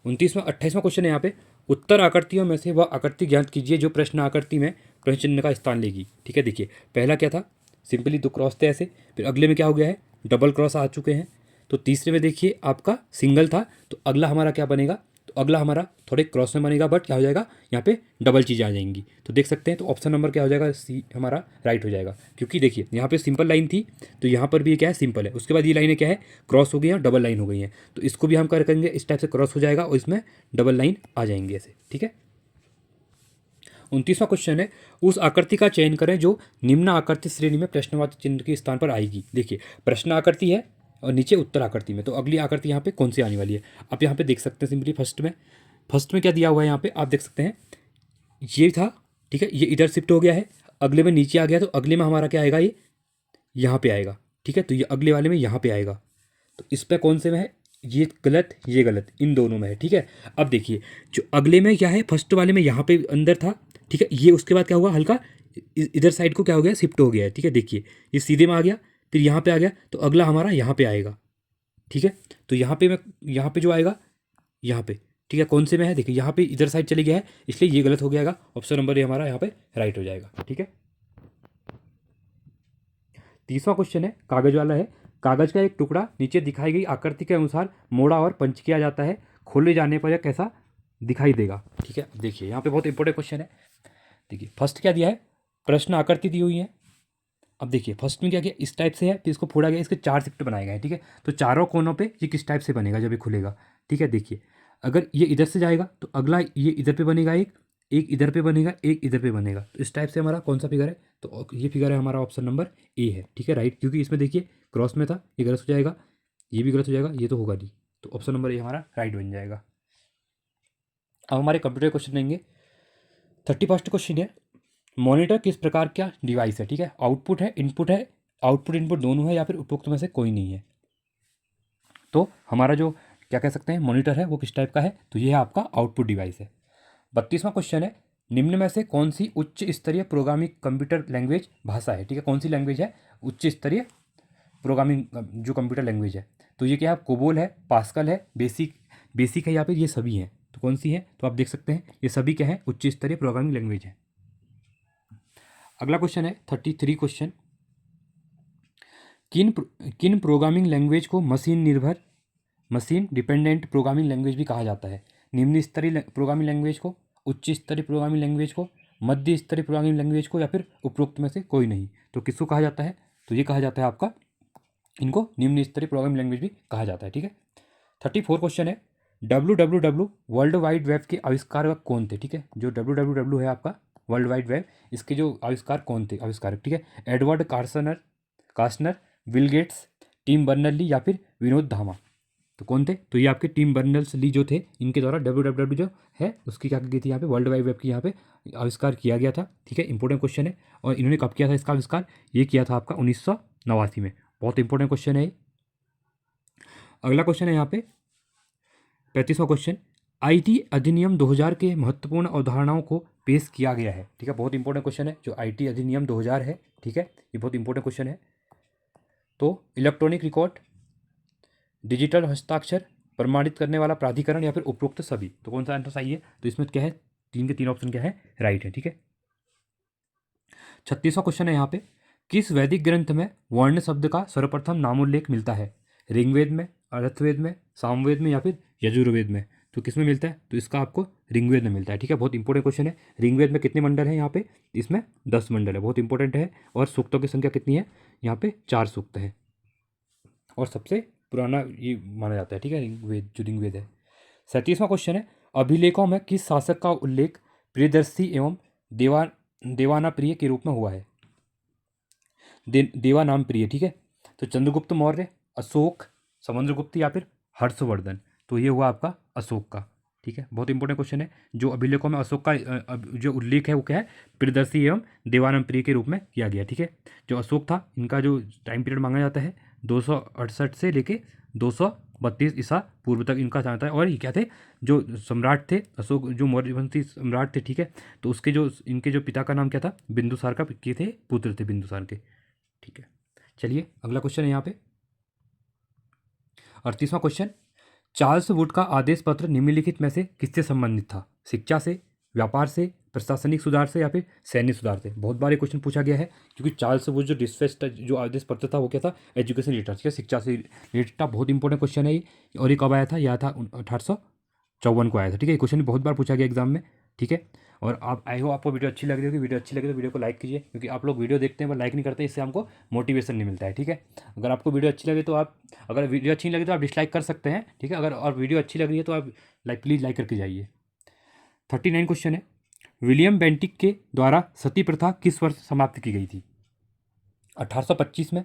28वां क्वेश्चन है यहाँ पे, उत्तर आकृतियों में से वह आकृति ज्ञात कीजिए जो प्रश्न आकृति में प्रश्न चिन्ह का स्थान लेगी, ठीक है। देखिए पहला क्या था, सिंपली 2 क्रॉस थे ऐसे, फिर अगले में क्या हो गया है, डबल क्रॉस आ चुके हैं। तो तीसरे में देखिए आपका सिंगल था, तो अगला हमारा क्या बनेगा, तो अगला हमारा थोड़े क्रॉस में बनेगा, बट क्या हो जाएगा, यहाँ पे डबल चीज़ आ जाएंगी। तो देख सकते हैं, तो ऑप्शन नंबर क्या हो जाएगा, सी हमारा राइट हो जाएगा, क्योंकि देखिए यहाँ पे सिंपल लाइन थी, तो यहाँ पर भी क्या है, सिंपल है। उसके बाद ये लाइनें क्या है, क्रॉस हो गई हैं, डबल लाइन हो गई हैं। तो इसको भी हम कर करेंगे, इस टाइप से क्रॉस हो जाएगा और इसमें डबल लाइन आ जाएंगे ऐसे, ठीक है। 29वां क्वेश्चन है, उस आकृति का चयन करें जो निम्न आकृति श्रेणी में प्रश्नवाची चिन्ह के स्थान पर आएगी। देखिए प्रश्न आकृति है और नीचे उत्तर आकृति में, तो अगली आकृति यहाँ पे कौन सी आने वाली है, आप यहाँ पे देख सकते हैं सिंपली फर्स्ट में क्या दिया हुआ है, यहाँ पे आप देख सकते हैं ये था, ठीक है, ये इधर शिफ्ट हो गया है, अगले में नीचे आ गया, तो अगले में हमारा क्या आएगा, ये यहाँ पे आएगा, ठीक है। तो ये अगले वाले में यहाँ पे आएगा, तो इस पर कौन से में है, ये गलत, ये गलत, इन दोनों में है, ठीक है। अब देखिए जो अगले में क्या है, फर्स्ट वाले में यहाँ पे अंदर था, ठीक है, ये उसके बाद क्या हुआ, हल्का इधर साइड को क्या हो गया, शिफ्ट हो गया है, ठीक है। देखिए ये सीधे में आ गया, फिर यहाँ पे आ गया, तो अगला हमारा यहाँ पे आएगा, ठीक है। तो यहाँ पे जो आएगा, यहाँ पे, ठीक है, कौन से में है, देखिए यहाँ पे इधर साइड चले गया है, इसलिए ये गलत हो गया, ऑप्शन नंबर ये हमारा यहाँ पे राइट हो जाएगा, ठीक है। 30वां क्वेश्चन है, कागज वाला है, कागज का एक टुकड़ा नीचे दिखाई गई आकृति के अनुसार मोड़ा और पंच किया जाता है, खोले जाने पर यह कैसा दिखाई देगा, ठीक है। देखिए यहाँ पे बहुत इंपॉर्टेंट क्वेश्चन है। देखिए फर्स्ट क्या दिया है, प्रश्न आकृति दी हुई है। अब देखिए फर्स्ट में क्या किया, इस टाइप से है, फिर इसको फोड़ा गया, इसके 4 शिफ्ट बनाए गए हैं, ठीक है। तो चारों कोनों पे ये किस टाइप से बनेगा जब ये खुलेगा, ठीक है। देखिए अगर ये इधर से जाएगा तो अगला ये इधर पे बनेगा एक, एक इधर पे बनेगा, एक इधर पे बनेगा। तो इस टाइप से हमारा कौन सा फिगर है, तो ये फिगर है हमारा ऑप्शन नंबर ए है, ठीक है, राइट। क्योंकि इसमें देखिए क्रॉस में था, ये गलत हो जाएगा, ये भी गलत हो जाएगा, ये तो होगा नहीं, तो ऑप्शन नंबर ए हमारा राइट बन जाएगा। अब हमारे कंप्यूटर क्वेश्चन देंगे। 31 क्वेश्चन है, मॉनिटर किस प्रकार का डिवाइस है, ठीक है, आउटपुट है, इनपुट है, आउटपुट इनपुट दोनों है, या फिर उपरोक्त में से कोई नहीं है। तो हमारा जो क्या कह सकते हैं मॉनिटर है वो किस टाइप का है, तो ये है आपका आउटपुट डिवाइस है। 32वां क्वेश्चन है, निम्न में से कौन सी उच्च स्तरीय प्रोग्रामिंग कंप्यूटर लैंग्वेज भाषा है, ठीक है, कौन सी लैंग्वेज है उच्च स्तरीय प्रोग्रामिंग जो कंप्यूटर लैंग्वेज है। तो ये क्या है, कोबोल है, पास्कल है, बेसिक है, या फिर ये सभी हैं, तो कौन सी है, तो आप देख सकते हैं ये सभी क्या है, उच्च स्तरीय प्रोग्रामिंग लैंग्वेज है। अगला क्वेश्चन है 33 क्वेश्चन, किन किन प्रोग्रामिंग लैंग्वेज को मशीन डिपेंडेंट प्रोग्रामिंग लैंग्वेज भी कहा जाता है। निम्न स्तरीय प्रोग्रामिंग लैंग्वेज को, उच्च स्तरीय प्रोग्रामिंग लैंग्वेज को, मध्य स्तरीय प्रोग्रामिंग लैंग्वेज को, या फिर उपरोक्त में से कोई नहीं। तो किसको कहा जाता है, तो ये कहा जाता है आपका, इनको निम्न स्तरीय प्रोग्रामिंग लैंग्वेज भी कहा जाता है, ठीक है। 34 क्वेश्चन है, WWW वर्ल्ड वाइड वेब के आविष्कारक कौन थे, ठीक है, जो WWW है आपका वर्ल्ड वाइड वेब, इसके जो आविष्कार कौन थे आविष्कारक, ठीक है, Edward Kasner, Bill Gates, Tim Berners Lee, या फिर विनोद धामा। तो कौन थे, तो ये आपके टिम बर्नर्स-ली जो थे, इनके द्वारा WWW जो है उसकी क्या की गई थी, यहाँ पे वर्ल्ड वाइड वेब की यहाँ पे आविष्कार किया गया था, ठीक है, इंपॉर्टेंट क्वेश्चन है। और इन्होंने कब किया था इसका आविष्कार, ये किया था आपका 1989 में। बहुत इंपॉर्टेंट क्वेश्चन है ये। अगला क्वेश्चन है यहाँ पे 35वां क्वेश्चन, IT अधिनियम 2000 के महत्वपूर्ण अवधारणाओं को पेश किया गया है, ठीक है, बहुत इंपॉर्टेंट क्वेश्चन है जो IT अधिनियम 2000 है, ठीक है, ये बहुत इंपॉर्टेंट क्वेश्चन है। तो इलेक्ट्रॉनिक रिकॉर्ड, डिजिटल हस्ताक्षर, प्रमाणित करने वाला प्राधिकरण, या फिर उपरोक्त सभी, तो कौन सा आंसर सही है, तो इसमें क्या है, तीन के तीन ऑप्शन क्या है, राइट है, ठीक है। 36वां क्वेश्चन है यहाँ पे, किस वैदिक ग्रंथ में वर्ण शब्द का सर्वप्रथम नामोल्लेख मिलता है, ऋग्वेद में, अथर्ववेद में, सामवेद में, या फिर यजुर्वेद में। तो किस में मिलता है, तो इसका आपको ऋग्वेद में मिलता है, ठीक है, बहुत इंपॉर्टेंट क्वेश्चन है। ऋग्वेद में कितने मंडल हैं यहाँ पे, इसमें 10 मंडल है, बहुत इंपॉर्टेंट है। और सूक्तों की संख्या कितनी है, यहाँ पे 4 सूक्त है, और सबसे पुराना ये माना जाता है, ठीक है, ऋग्वेद जो ऋग्वेद है। 37वां क्वेश्चन है, अभिलेखों में किस शासक का उल्लेख प्रियदर्शी एवं देवाना प्रिय के रूप में हुआ है, देवा नाम प्रिय, ठीक है। तो चंद्रगुप्त मौर्य, अशोक, समुद्रगुप्त, या फिर हर्षवर्धन। तो ये हुआ आपका अशोक का, ठीक है, बहुत इंपॉर्टेंट क्वेश्चन है। जो अभिलेखों में अशोक का जो उल्लेख है वो क्या है, प्रियदर्शी एवं देवानंद प्रिय के रूप में किया गया, ठीक है। जो अशोक था, इनका जो टाइम पीरियड मांगा जाता है 268 से लेके 232 ईसा पूर्व तक इनका जाता है। और ये क्या थे, जो सम्राट थे अशोक, जो मौर्यवंशी सम्राट थे, ठीक है। तो उसके जो इनके जो पिता का नाम क्या था, बिंदुसार का के थे, पुत्र थे बिंदुसार के, ठीक है। चलिए अगला क्वेश्चन है यहाँ पे 38वां क्वेश्चन, चार्ल्स वुड का आदेश पत्र निम्नलिखित में से किससे संबंधित था, शिक्षा से, व्यापार से, प्रशासनिक सुधार से, या फिर सैन्य सुधार से। बहुत बार ये क्वेश्चन पूछा गया है, क्योंकि चार्ल्स वुड जो डिस्पेस्ट जो आदेश पत्र था वो क्या था, एजुकेशन रिलेटेड, ठीक है, शिक्षा से रिलेटेड था। बहुत इंपॉर्टेंट क्वेश्चन है ये। और ये कब आया था, यह था 1854 को आया था, ठीक है। ये क्वेश्चन बहुत बार पूछा गया एग्जाम में, ठीक है। और आप आई हो आपको वीडियो अच्छी लग रही होगी, वीडियो अच्छी लगे तो वीडियो को लाइक कीजिए, क्योंकि आप लोग वीडियो देखते हैं पर लाइक नहीं करते, इससे हमको मोटिवेशन नहीं मिलता है, ठीक है। अगर आपको वीडियो अच्छी लगे तो आप, अगर वीडियो अच्छी नहीं लगे तो आप डिसलाइक कर सकते हैं, ठीक है। अगर और वीडियो अच्छी लग रही है तो आप प्लीज़ लाइक करके जाइए। 39 क्वेश्चन है, विलियम बेंटिक के द्वारा सती प्रथा किस वर्ष समाप्त की गई थी, 1825 में,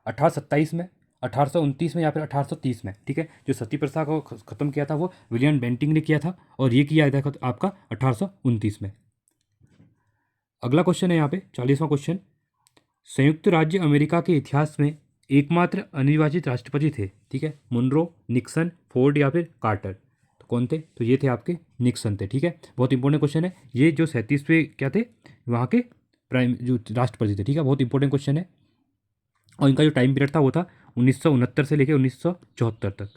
1827 में, 1829 में, या फिर 1830 में, ठीक है। जो सती प्रथा को ख़त्म किया था वो विलियम बेंटिक ने किया था, और ये किया था आपका 1829 में। अगला क्वेश्चन है यहाँ पे 40वां क्वेश्चन, संयुक्त राज्य अमेरिका के इतिहास में एकमात्र अनिर्वाचित राष्ट्रपति थे, ठीक है, मुनरो, निक्सन, फोर्ड, या फिर कार्टर। तो कौन थे, तो ये थे आपके निक्सन थे, ठीक है। बहुत इंपॉर्टेंट क्वेश्चन है ये, जो 37वें क्या थे वहाँ के प्राइम जो राष्ट्रपति थे, ठीक है, बहुत इंपॉर्टेंट क्वेश्चन है। और इनका जो टाइम पीरियड था वो था 1969 से लेकर 1974 तक।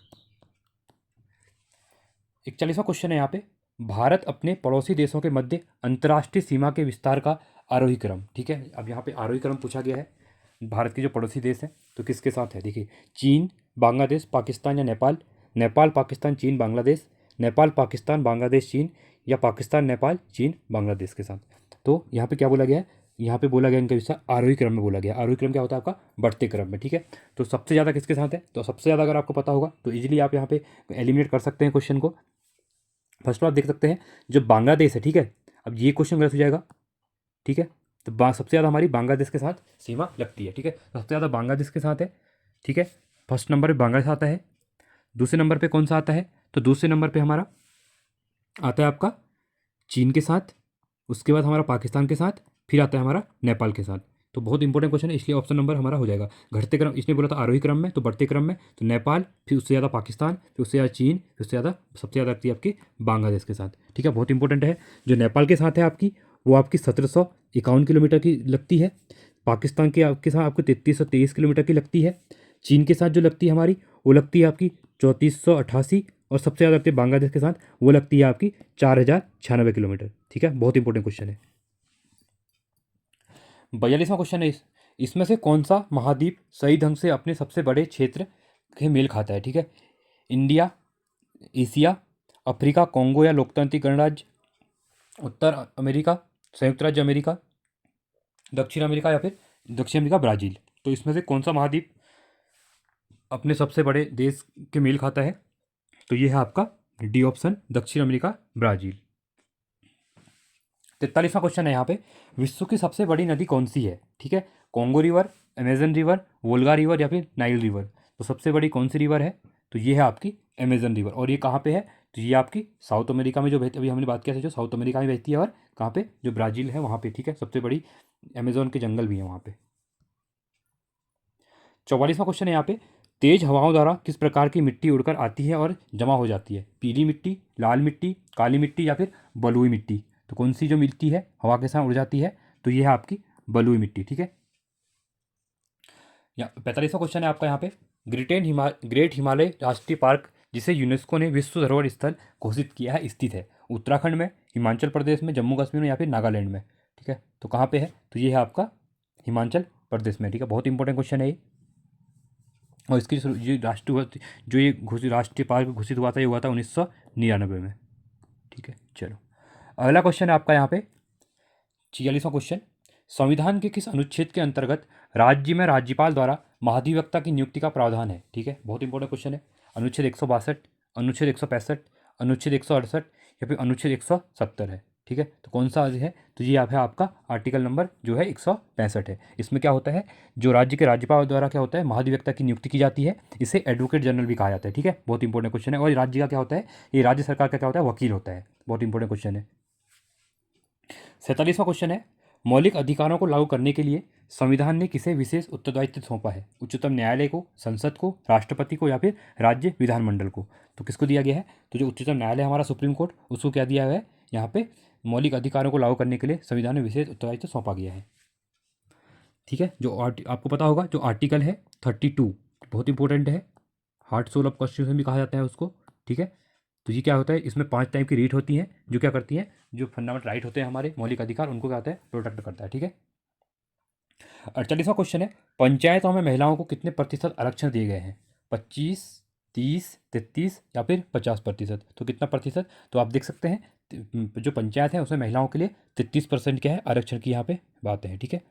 41वां क्वेश्चन है यहाँ पे, भारत अपने पड़ोसी देशों के मध्य अंतर्राष्ट्रीय सीमा के विस्तार का आरोही क्रम, ठीक है। अब यहाँ पे आरोही क्रम पूछा गया है, भारत के जो पड़ोसी देश हैं तो किसके साथ है, देखिए, चीन, बांग्लादेश, पाकिस्तान, या नेपाल, नेपाल, पाकिस्तान, चीन, बांग्लादेश, नेपाल, पाकिस्तान, बांग्लादेश, चीन, या पाकिस्तान, नेपाल, चीन, बांग्लादेश के साथ। तो यहाँ पे क्या बोला गया है, यहाँ पे बोला गया इनका विस्तार आरोही क्रम में बोला गया। आरोही क्रम क्या होता है आपका, बढ़ते क्रम में, ठीक है। तो सबसे ज़्यादा किसके साथ है, तो सबसे ज़्यादा अगर आपको पता होगा तो इजीली आप यहाँ पे एलिमिनेट कर सकते हैं क्वेश्चन को। फर्स्ट आप देख सकते हैं जो बांग्लादेश है, ठीक है, अब ये क्वेश्चन गलत हो जाएगा, ठीक है। तो सबसे ज़्यादा हमारी बांग्लादेश के साथ सीमा लगती है, ठीक है। तो सबसे ज़्यादा बांग्लादेश के साथ है, ठीक है। फर्स्ट नंबर पे बांग्लादेश आता है। दूसरे नंबर पे कौन सा आता है, तो दूसरे नंबर पे हमारा आता है आपका चीन के साथ, उसके बाद हमारा पाकिस्तान के साथ, फिर आता है हमारा नेपाल के साथ। तो बहुत इंपॉर्टेंट क्वेश्चन है, इसलिए ऑप्शन नंबर हमारा हो जाएगा घटते क्रम। इसने बोला था आरोही क्रम में, तो बढ़ते क्रम में तो नेपाल, फिर उससे ज़्यादा पाकिस्तान, फिर उससे ज़्यादा चीन, फिर उससे ज़्यादा सबसे ज़्यादा लगती है आपकी बांग्लादेश के साथ, ठीक है। बहुत इंपॉर्टेंट है। जो नेपाल के साथ है आपकी, वो आपकी 1751 किलोमीटर की लगती है। पाकिस्तान के आपके साथ आपको 3323 किलोमीटर की लगती है। चीन के साथ जो लगती है हमारी, वो लगती है आपकी 3488, और सबसे ज़्यादा लगती है बांग्लादेश के साथ, वो लगती है आपकी 4096 किलोमीटर, ठीक है। बहुत इंपॉर्टेंट क्वेश्चन है। 42वां क्वेश्चन है इसमें से कौन सा महाद्वीप सही ढंग से अपने सबसे बड़े क्षेत्र के मेल खाता है, ठीक है। इंडिया, एशिया, अफ्रीका, कोंगो या लोकतांत्रिक गणराज्य, उत्तर अमेरिका, संयुक्त राज्य अमेरिका, दक्षिण अमेरिका या फिर दक्षिण अमेरिका, ब्राज़ील। तो इसमें से कौन सा महाद्वीप अपने सबसे बड़े देश के मेल खाता है, तो ये है आपका डी ऑप्शन, दक्षिण अमेरिका, ब्राज़ील। 43वां क्वेश्चन है यहाँ पे, विश्व की सबसे बड़ी नदी कौन सी है, ठीक है। Congo river, Amazon river, Volga river या फिर नाइल रिवर। तो सबसे बड़ी कौन सी रिवर है, तो ये है आपकी अमेजन रिवर। और ये कहाँ पे है, तो ये आपकी साउथ अमेरिका में जो बहती, अभी हमने बात किया था जो साउथ अमेरिका में बहती है, और कहाँ पे, जो ब्राज़ील है वहाँ पे, ठीक है। सबसे बड़ी अमेजोन के जंगल भी हैं वहाँ पे। 44वां क्वेश्चन है यहाँ पे, तेज हवाओं द्वारा किस प्रकार की मिट्टी उड़कर आती है और जमा हो जाती है, पीली मिट्टी, लाल मिट्टी, काली मिट्टी या फिर बलुई मिट्टी। तो कौन सी जो मिट्टी है हवा के साथ उड़ जाती है, तो ये है आपकी बलुई मिट्टी, ठीक है। या 45वां क्वेश्चन है आपका यहाँ पे, ग्रेट हिमालय राष्ट्रीय पार्क जिसे यूनेस्को ने विश्व धरोहर स्थल घोषित किया है स्थित है उत्तराखंड में, हिमाचल प्रदेश में, जम्मू कश्मीर में या फिर नागालैंड में, ठीक है। तो कहाँ पे है, तो ये है आपका हिमाचल प्रदेश में, ठीक है। बहुत इंपॉर्टेंट क्वेश्चन है ये। और इसकी ये राष्ट्रीय जो ये घोषित राष्ट्रीय पार्क घोषित हुआ था, ये हुआ था 1999 में, ठीक है। चलो अगला क्वेश्चन है आपका यहाँ पे 46वां क्वेश्चन, संविधान के किस अनुच्छेद के अंतर्गत राज्य में राज्यपाल द्वारा महाधिवक्ता की नियुक्ति का प्रावधान है, ठीक है। बहुत इंपॉर्टेंट क्वेश्चन है। अनुच्छेद 162, अनुच्छेद 165, अनुच्छेद 168 या फिर अनुच्छेद 170 है, ठीक है। तो कौन सा है, तो ये है आपका आर्टिकल नंबर जो है 165 है। इसमें क्या होता है, जो राज्य के राज्यपाल द्वारा क्या होता है महाधिवक्ता की नियुक्ति की जाती है, इसे एडवोकेट जनरल भी कहा जाता है, ठीक है। बहुत इंपॉर्टेंट क्वेश्चन है। और राज्य का क्या होता है, ये राज्य सरकार का क्या होता है, वकील होता है। बहुत इंपॉर्टेंट क्वेश्चन है। 47वां क्वेश्चन है, मौलिक अधिकारों को लागू करने के लिए संविधान ने किसे विशेष उत्तरदायित्व सौंपा है, उच्चतम न्यायालय को, संसद को, राष्ट्रपति को या फिर राज्य विधानमंडल को। तो किसको दिया गया है, तो जो उच्चतम न्यायालय हमारा सुप्रीम कोर्ट, उसको क्या दिया हुआ है यहाँ पे, मौलिक अधिकारों को लागू करने के लिए संविधान में विशेष उत्तरदायित्व सौंपा गया है, ठीक है। जो आपको पता होगा जो आर्टिकल है 32, बहुत इंपॉर्टेंट है, हार्ट सोल ऑफ कॉन्स्टिट्यूशन भी कहा जाता है उसको, ठीक है। तो ये क्या होता है, इसमें 5 टाइप की रीट होती हैं जो क्या करती हैं, जो फंडामेंटल राइट होते हैं हमारे मौलिक अधिकार, उनको क्या होता है, प्रोटेक्ट करता है, ठीक है। 48वां क्वेश्चन है, पंचायतों में महिलाओं को कितने प्रतिशत आरक्षण दिए गए हैं, 25, 30, 33 या फिर 50%। तो कितना प्रतिशत, तो आप देख सकते हैं जो पंचायत है उसमें महिलाओं के लिए 33% क्या है आरक्षण की यहाँ पे बात है, ठीक है।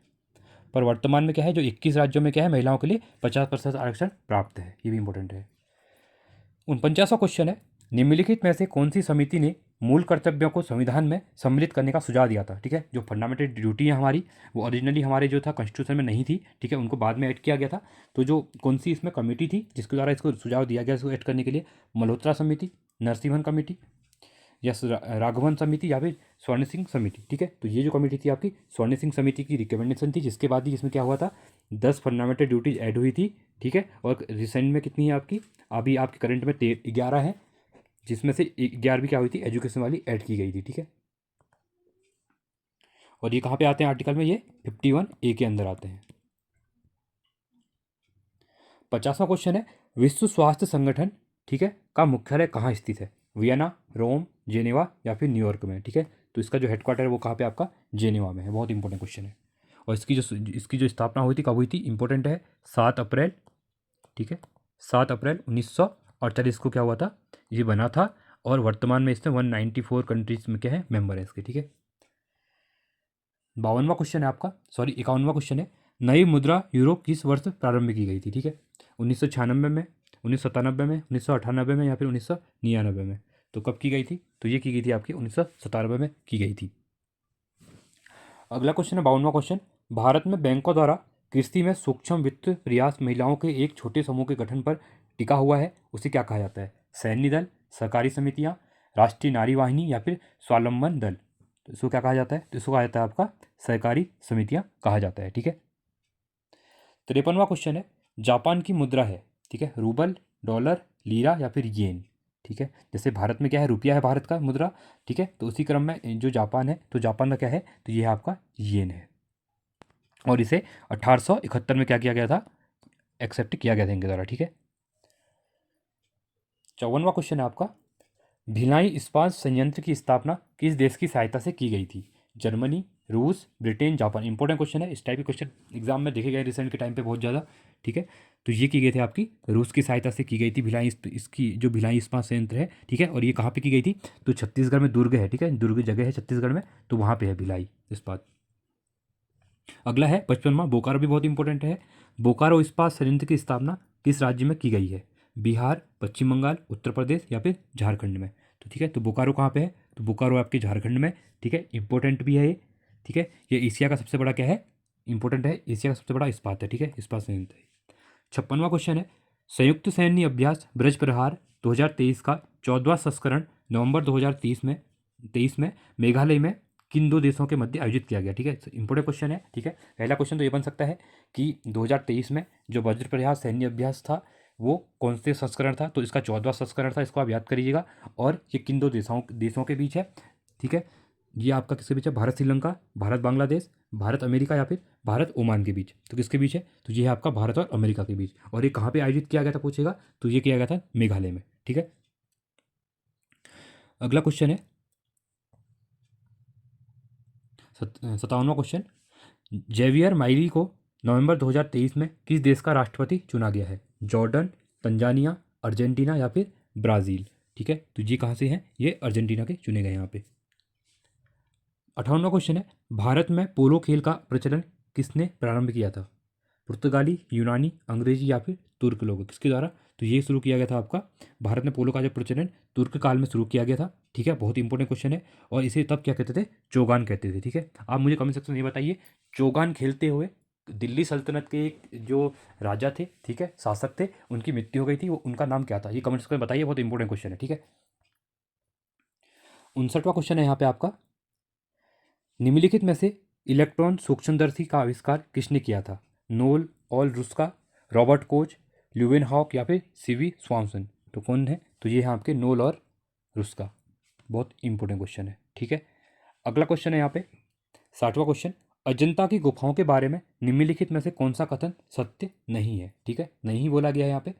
पर वर्तमान में क्या है, जो 21 राज्यों में क्या है, महिलाओं के लिए 50% आरक्षण प्राप्त है, ये भी इंपॉर्टेंट है। 49वां क्वेश्चन है, निम्नलिखित में से कौन सी समिति ने मूल कर्तव्यों को संविधान में सम्मिलित करने का सुझाव दिया था, ठीक है। जो फंडामेंटल ड्यूटी है हमारी, वो ओरिजिनली हमारे जो था कॉन्स्टिट्यूशन में नहीं थी, ठीक है, उनको बाद में ऐड किया गया था। तो जो कौन सी इसमें कमेटी थी जिसके द्वारा इसको सुझाव दिया गया इसको ऐड करने के लिए, मल्होत्रा समिति, नरसिम्हन कमेटी या राघवन समिति या फिर स्वर्ण सिंह समिति, ठीक है। तो ये जो कमेटी थी आपकी स्वर्ण सिंह समिति की रिकमेंडेशन थी, जिसके बाद ही इसमें क्या हुआ था, 10 फंडामेंटल ड्यूटीज ऐड हुई थी, ठीक है। और रिसेंट में कितनी है आपकी, अभी आपके करंट में 11 है, जिसमें से 11वीं क्या हुई थी, एजुकेशन वाली ऐड की गई थी, ठीक है। और ये कहाँ पे आते हैं आर्टिकल में, ये 51A के अंदर आते हैं। 50वां क्वेश्चन है, विश्व स्वास्थ्य संगठन, ठीक है, का मुख्यालय कहाँ स्थित है, वियना, रोम, जेनेवा या फिर न्यूयॉर्क में, ठीक है। तो इसका जो हेडक्वार्टर है वो कहाँ पे आपका, जेनेवा में है। बहुत इंपॉर्टेंट क्वेश्चन है। और इसकी जो स्थापना हुई थी कब हुई थी, इंपॉर्टेंट है, 7 अप्रैल, ठीक है, 7 अप्रैल 1948 को क्या हुआ था, ये बना था। और वर्तमान में इसमें 194 कंट्रीज में क्या है, मेंबर है इसके, ठीक है। 52वां क्वेश्चन है आपका, सॉरी 51वां क्वेश्चन है, नई मुद्रा यूरो किस वर्ष प्रारंभ की गई थी, ठीक है। 1996 में, 1997 में, 1998 में या फिर 1999 में। तो कब की गई थी, तो ये की गई थी आपकी 1997 में की गई थी। अगला क्वेश्चन है 52वां क्वेश्चन, भारत में बैंकों द्वारा कृषि में सूक्ष्म वित्त प्रयास महिलाओं के एक छोटे समूह के गठन पर टिका हुआ है, उसे क्या कहा जाता है? सैन्य दल, सहकारी समितियां, राष्ट्रीय नारी वाहिनी या फिर स्वावलंबन दल? तो इसको क्या कहा जाता है? तो इसको कहा जाता है आपका सहकारी समितियां कहा जाता है। ठीक है। 53वां क्वेश्चन है, जापान की मुद्रा है, ठीक है, रूबल, डॉलर, लीरा या फिर येन? ठीक है, जैसे भारत में क्या है, रुपया है भारत का मुद्रा, ठीक है, तो उसी क्रम में जो जापान है, तो जापान का क्या है, तो ये आपका येन है। और इसे 1871 में क्या किया गया था, एक्सेप्ट किया गया था इनके द्वारा। ठीक है। 54वां क्वेश्चन है आपका, भिलाई इस्पात संयंत्र की स्थापना किस देश की सहायता से की गई थी? जर्मनी, रूस, ब्रिटेन, जापान? इंपॉर्टेंट क्वेश्चन है, इस टाइप के क्वेश्चन एग्जाम में देखे गए रिसेंट के टाइम पे बहुत ज़्यादा। ठीक है, तो ये की गई थी आपकी रूस की सहायता से की गई थी भिलाई इसकी जो भिलाई इस्पात संयंत्र है। ठीक है, और ये कहाँ पे की गई थी? तो छत्तीसगढ़ में दुर्ग है, ठीक है, दुर्ग जगह है छत्तीसगढ़ में, तो वहाँ पे है भिलाई इस्पात। अगला है 55वां, बोकारो भी बहुत इंपॉर्टेंट है। बोकारो इस्पात संयंत्र की स्थापना किस राज्य में की गई है? बिहार, पश्चिम बंगाल, उत्तर प्रदेश या फिर झारखंड में? तो ठीक है, तो बोकारो कहाँ पे है? तो बोकारो आपके झारखंड में। ठीक है, इंपॉर्टेंट भी है ये। ठीक है, ये एशिया का सबसे बड़ा क्या है, इंपॉर्टेंट है, एशिया का सबसे बड़ा इस्पात है। ठीक है, इस्पात संयंत्र है। 56वां क्वेश्चन है, संयुक्त सैन्य अभ्यास ब्रज प्रहार 2023 का 14वां संस्करण नवंबर 2023 में मेघालय में किन दो देशों के मध्य आयोजित किया गया? ठीक है, इंपॉर्टेंट क्वेश्चन है। ठीक है, पहला क्वेश्चन तो ये बन सकता है कि 2023 में जो वज्र प्रहार सैन्य अभ्यास था वो कौन से संस्करण था? तो इसका 14वां संस्करण था, इसको आप याद करिएगा। और ये किन दो देशों के बीच है? ठीक है, ये आपका किसके बीच है? भारत श्रीलंका, भारत बांग्लादेश, भारत अमेरिका या फिर भारत ओमान के बीच? तो किसके बीच है? तो ये है आपका भारत और अमेरिका के बीच। और ये कहाँ पे आयोजित किया गया था पूछेगा, तो ये किया गया था मेघालय में। ठीक है। अगला क्वेश्चन है 57वां क्वेश्चन, जेवियर माइली को नवंबर 2023 में किस देश का राष्ट्रपति चुना गया है? जॉर्डन, तंजानिया, अर्जेंटीना या फिर ब्राज़ील? ठीक है, तो ये कहाँ से हैं? ये अर्जेंटीना के चुने गए यहाँ पे। 58वां क्वेश्चन है, भारत में पोलो खेल का प्रचलन किसने प्रारंभ किया था? पुर्तगाली, यूनानी, अंग्रेजी या फिर तुर्क लोग? किसके द्वारा? तो ये शुरू किया गया था आपका, भारत में पोलो का जो प्रचलन तुर्क काल में शुरू किया गया था। ठीक है, बहुत इंपॉर्टेंट क्वेश्चन है। और इसे तब क्या कहते थे? चौगान कहते थे। ठीक है, आप मुझे कमेंट सेक्शन में ये बताइए, चौगान खेलते हुए दिल्ली सल्तनत के एक जो राजा थे, ठीक है, शासक थे, उनकी मृत्यु हो गई थी, वो उनका नाम क्या था? ये कमेंट सेक्शन में बताइए, बहुत इंपॉर्टेंट क्वेश्चन है। ठीक है। 59वां क्वेश्चन है यहाँ पे आपका, निम्नलिखित में से इलेक्ट्रॉन सूक्ष्मदर्शी का आविष्कार किसने किया था? Known all रुस्का, Robert Koch, Leeuwen hoc या फिर सीवी स्वानसन? तो कौन है? तो ये है आपके नोल और रुस्का। बहुत इंपॉर्टेंट क्वेश्चन है। ठीक है। अगला क्वेश्चन है यहाँ पे 60वां क्वेश्चन, अजंता की गुफाओं के बारे में निम्नलिखित में से कौन सा कथन सत्य नहीं है? ठीक है, नहीं बोला गया है यहाँ पे।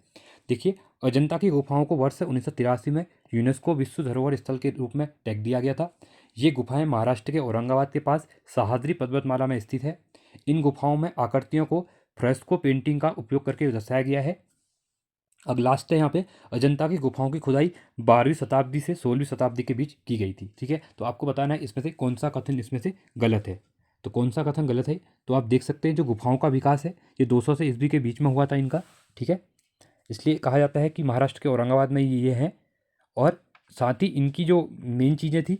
देखिए, अजंता की गुफाओं को वर्ष 1983 में यूनेस्को विश्व धरोहर स्थल के रूप में टैग दिया गया था। ये गुफाएं महाराष्ट्र के औरंगाबाद के पास सह्याद्री पर्वतमाला में स्थित है। इन गुफाओं में आकृतियों को फ्रेस्को पेंटिंग का उपयोग करके दर्शाया गया है। अब लास्ट है यहाँ पे, अजंता की गुफाओं की खुदाई 12वीं शताब्दी से 16वीं शताब्दी के बीच की गई थी। ठीक है, तो आपको बताना है इसमें से कौन सा कथन इसमें से गलत है। तो कौन सा कथन गलत है? तो आप देख सकते हैं जो गुफाओं का विकास है ये 200 से ईस्वी के बीच में हुआ था इनका। ठीक है, इसलिए कहा जाता है कि महाराष्ट्र के औरंगाबाद में ये हैं। और साथ ही इनकी जो मेन चीज़ें थी,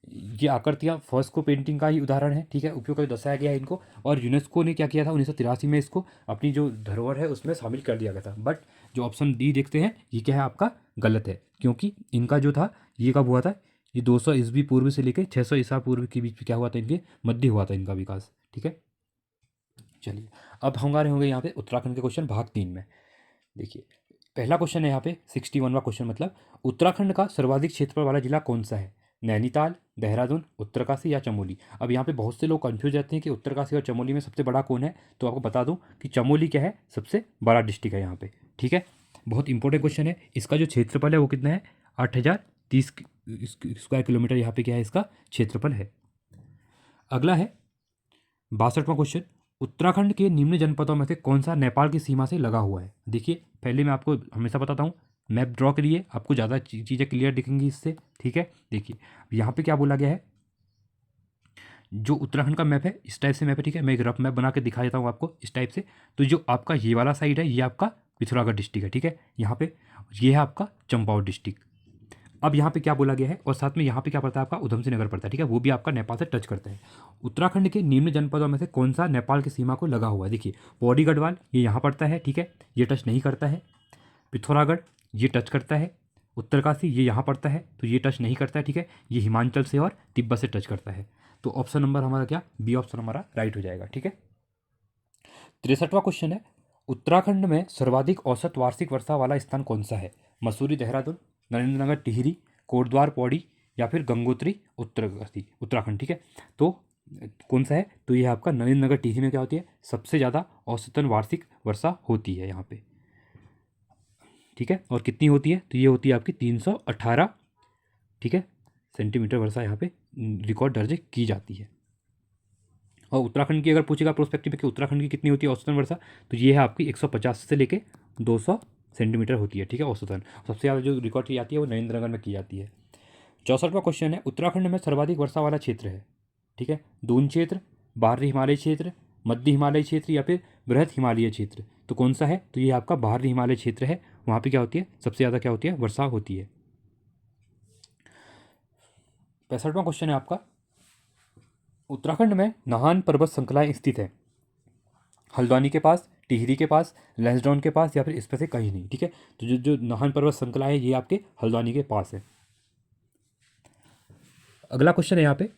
ये आकृतियाँ फ्रेस्को पेंटिंग का ही उदाहरण है। ठीक है, उपयोग करके दर्शाया गया है इनको। और यूनेस्को ने क्या किया था 1983 में इसको अपनी जो धरोहर है उसमें शामिल कर दिया गया था। बट जो ऑप्शन डी देखते हैं ये क्या है आपका, गलत है, क्योंकि इनका जो था ये कब हुआ था? ये 200 ईस्वी पूर्व से लेकर 600 ईसा पूर्व के बीच में क्या हुआ था, इनके मध्य हुआ था इनका विकास। ठीक है, चलिए अब हमारे होंगे यहाँ पे उत्तराखंड के क्वेश्चन भाग 3 में। देखिए, पहला क्वेश्चन है यहाँ पे 61वां क्वेश्चन, मतलब उत्तराखंड का सर्वाधिक क्षेत्रफल वाला जिला कौन सा है? नैनीताल, देहरादून, उत्तरकाशी या चमोली? अब यहाँ पे बहुत से लोग कंफ्यूज रहते हैं कि उत्तरकाशी और चमोली में सबसे बड़ा कौन है, तो आपको बता दूं कि चमोली क्या है, सबसे बड़ा डिस्ट्रिक्ट है यहाँ पे। ठीक है, बहुत इंपॉर्टेंट क्वेश्चन है। इसका जो क्षेत्रफल है वो कितना है? 8030 स्क्वायर किलोमीटर यहाँ पे क्या है, इसका क्षेत्रफल है। अगला है 62वां क्वेश्चन, उत्तराखंड के निम्न जनपदों में से कौन सा नेपाल की सीमा से लगा हुआ है? देखिए, पहले मैं आपको हमेशा बताता हूँ, मैप ड्रॉ करिए, आपको ज़्यादा चीज़ें क्लियर दिखेंगी इससे। ठीक है, देखिए यहाँ पे क्या बोला गया है, जो उत्तराखंड का मैप है इस टाइप से मैप है। ठीक है, मैं एक रफ मैप बना के दिखा देता हूँ आपको इस टाइप से। तो जो आपका ये वाला साइड है ये आपका पिथौरागढ़ डिस्ट्रिक्ट है। ठीक है, यहाँ पे ये है आपका चंपावत डिस्ट्रिक्ट। अब यहाँ पे क्या बोला गया है, और साथ में यहाँ पे क्या पड़ता है आपका उधम सिंह नगर पड़ता है, ठीक है, वो भी आपका नेपाल से टच करता है। उत्तराखंड के निम्न जनपदों में से कौन सा नेपाल की सीमा को लगा हुआ है? देखिए पौड़ी गढ़वाल ये यहाँ पड़ता है, ठीक है, ये टच नहीं करता है। पिथौरागढ़ ये टच करता है। उत्तरकाशी ये यहाँ पड़ता है तो ये टच नहीं करता है, ठीक है, ये हिमाचल से और तिब्बत से टच करता है। तो ऑप्शन नंबर हमारा क्या, बी ऑप्शन हमारा राइट हो जाएगा, ठीक है। 63वां क्वेश्चन है, उत्तराखंड में सर्वाधिक औसत वार्षिक वर्षा वाला स्थान कौन सा है? मसूरी देहरादून, नरेंद्रनगर टिहरी, कोटद्वार पौड़ी या फिर गंगोत्री उत्तराखंड, ठीक है। तो कौन सा है? तो ये आपका नरेंद्रनगर टिहरी में क्या होती है, सबसे ज़्यादा औसतन वार्षिक वर्षा होती है यहाँ पे, ठीक है। और कितनी होती है? तो ये होती है आपकी 318, ठीक है, सेंटीमीटर वर्षा यहाँ पे रिकॉर्ड दर्ज की जाती है। और उत्तराखंड की अगर पूछेगा प्रोस्पेक्टिव में कि उत्तराखंड की कितनी होती है औसतन वर्षा, तो ये है आपकी 150 से लेके 200 सेंटीमीटर होती है, ठीक है, औसतन। सबसे ज़्यादा जो रिकॉर्ड की जाती है वो नरेंद्रनगर में की जाती है। 64वां क्वेश्चन है, उत्तराखंड में सर्वाधिक वर्षा वाला क्षेत्र है, ठीक है, दून क्षेत्र, बाहरी हिमालय क्षेत्र, मध्य हिमालय क्षेत्र या फिर बृहद हिमालय क्षेत्र। तो कौन सा है? तो ये आपका बाहरी हिमालय क्षेत्र है, वहाँ पे क्या होती है, सबसे ज़्यादा क्या होती है, वर्षा होती है। 65वां क्वेश्चन है आपका, उत्तराखंड में नाहन पर्वत श्रृंखलाएं स्थित है, हल्द्वानी के पास, टिहरी के पास, लैंसडाउन के पास या फिर इसमें से कहीं नहीं, ठीक है। तो जो जो नाहन पर्वत श्रृंखला है ये आपके हल्द्वानी के पास है। अगला क्वेश्चन है यहाँ पे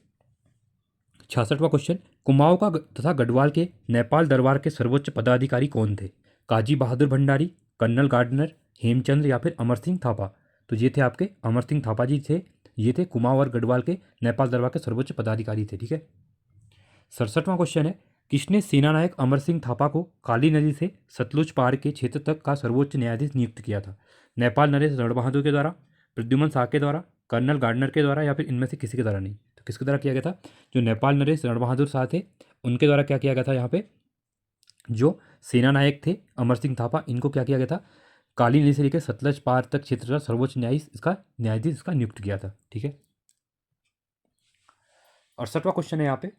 66वां क्वेश्चन, कुमाऊं का तथा गढ़वाल के नेपाल दरबार के सर्वोच्च पदाधिकारी कौन थे? काजी बहादुर भंडारी, कर्नल गार्डनर, हेमचंद्र या फिर अमर सिंह थापा। तो ये थे आपके अमर सिंह थापा जी थे, ये थे कुमाऊं और गढ़वाल के नेपाल दरबार के सर्वोच्च पदाधिकारी थे, ठीक है। 67वां क्वेश्चन है, किसने सेनानायक अमर सिंह थापा को काली नदी से सतलुज पार के क्षेत्र तक का सर्वोच्च न्यायाधीश नियुक्त किया था? नेपाल नरेश रणबहादुर के द्वारा, प्रद्युमन शाह के द्वारा, कर्नल गार्डनर के द्वारा या फिर इनमें से किसी के द्वारा नहीं? तो किसके द्वारा किया गया था? जो नेपाल नरेश रणबहादुर शाह थे उनके द्वारा क्या किया गया था यहाँ पे, जो सेना नायक थे अमर सिंह थापा, इनको क्या किया गया था, काली नदी से लेकर सतलज पार तक क्षेत्र का सर्वोच्च न्यायाधीश इसका नियुक्त किया था, ठीक है। 68वां क्वेश्चन है यहाँ पे,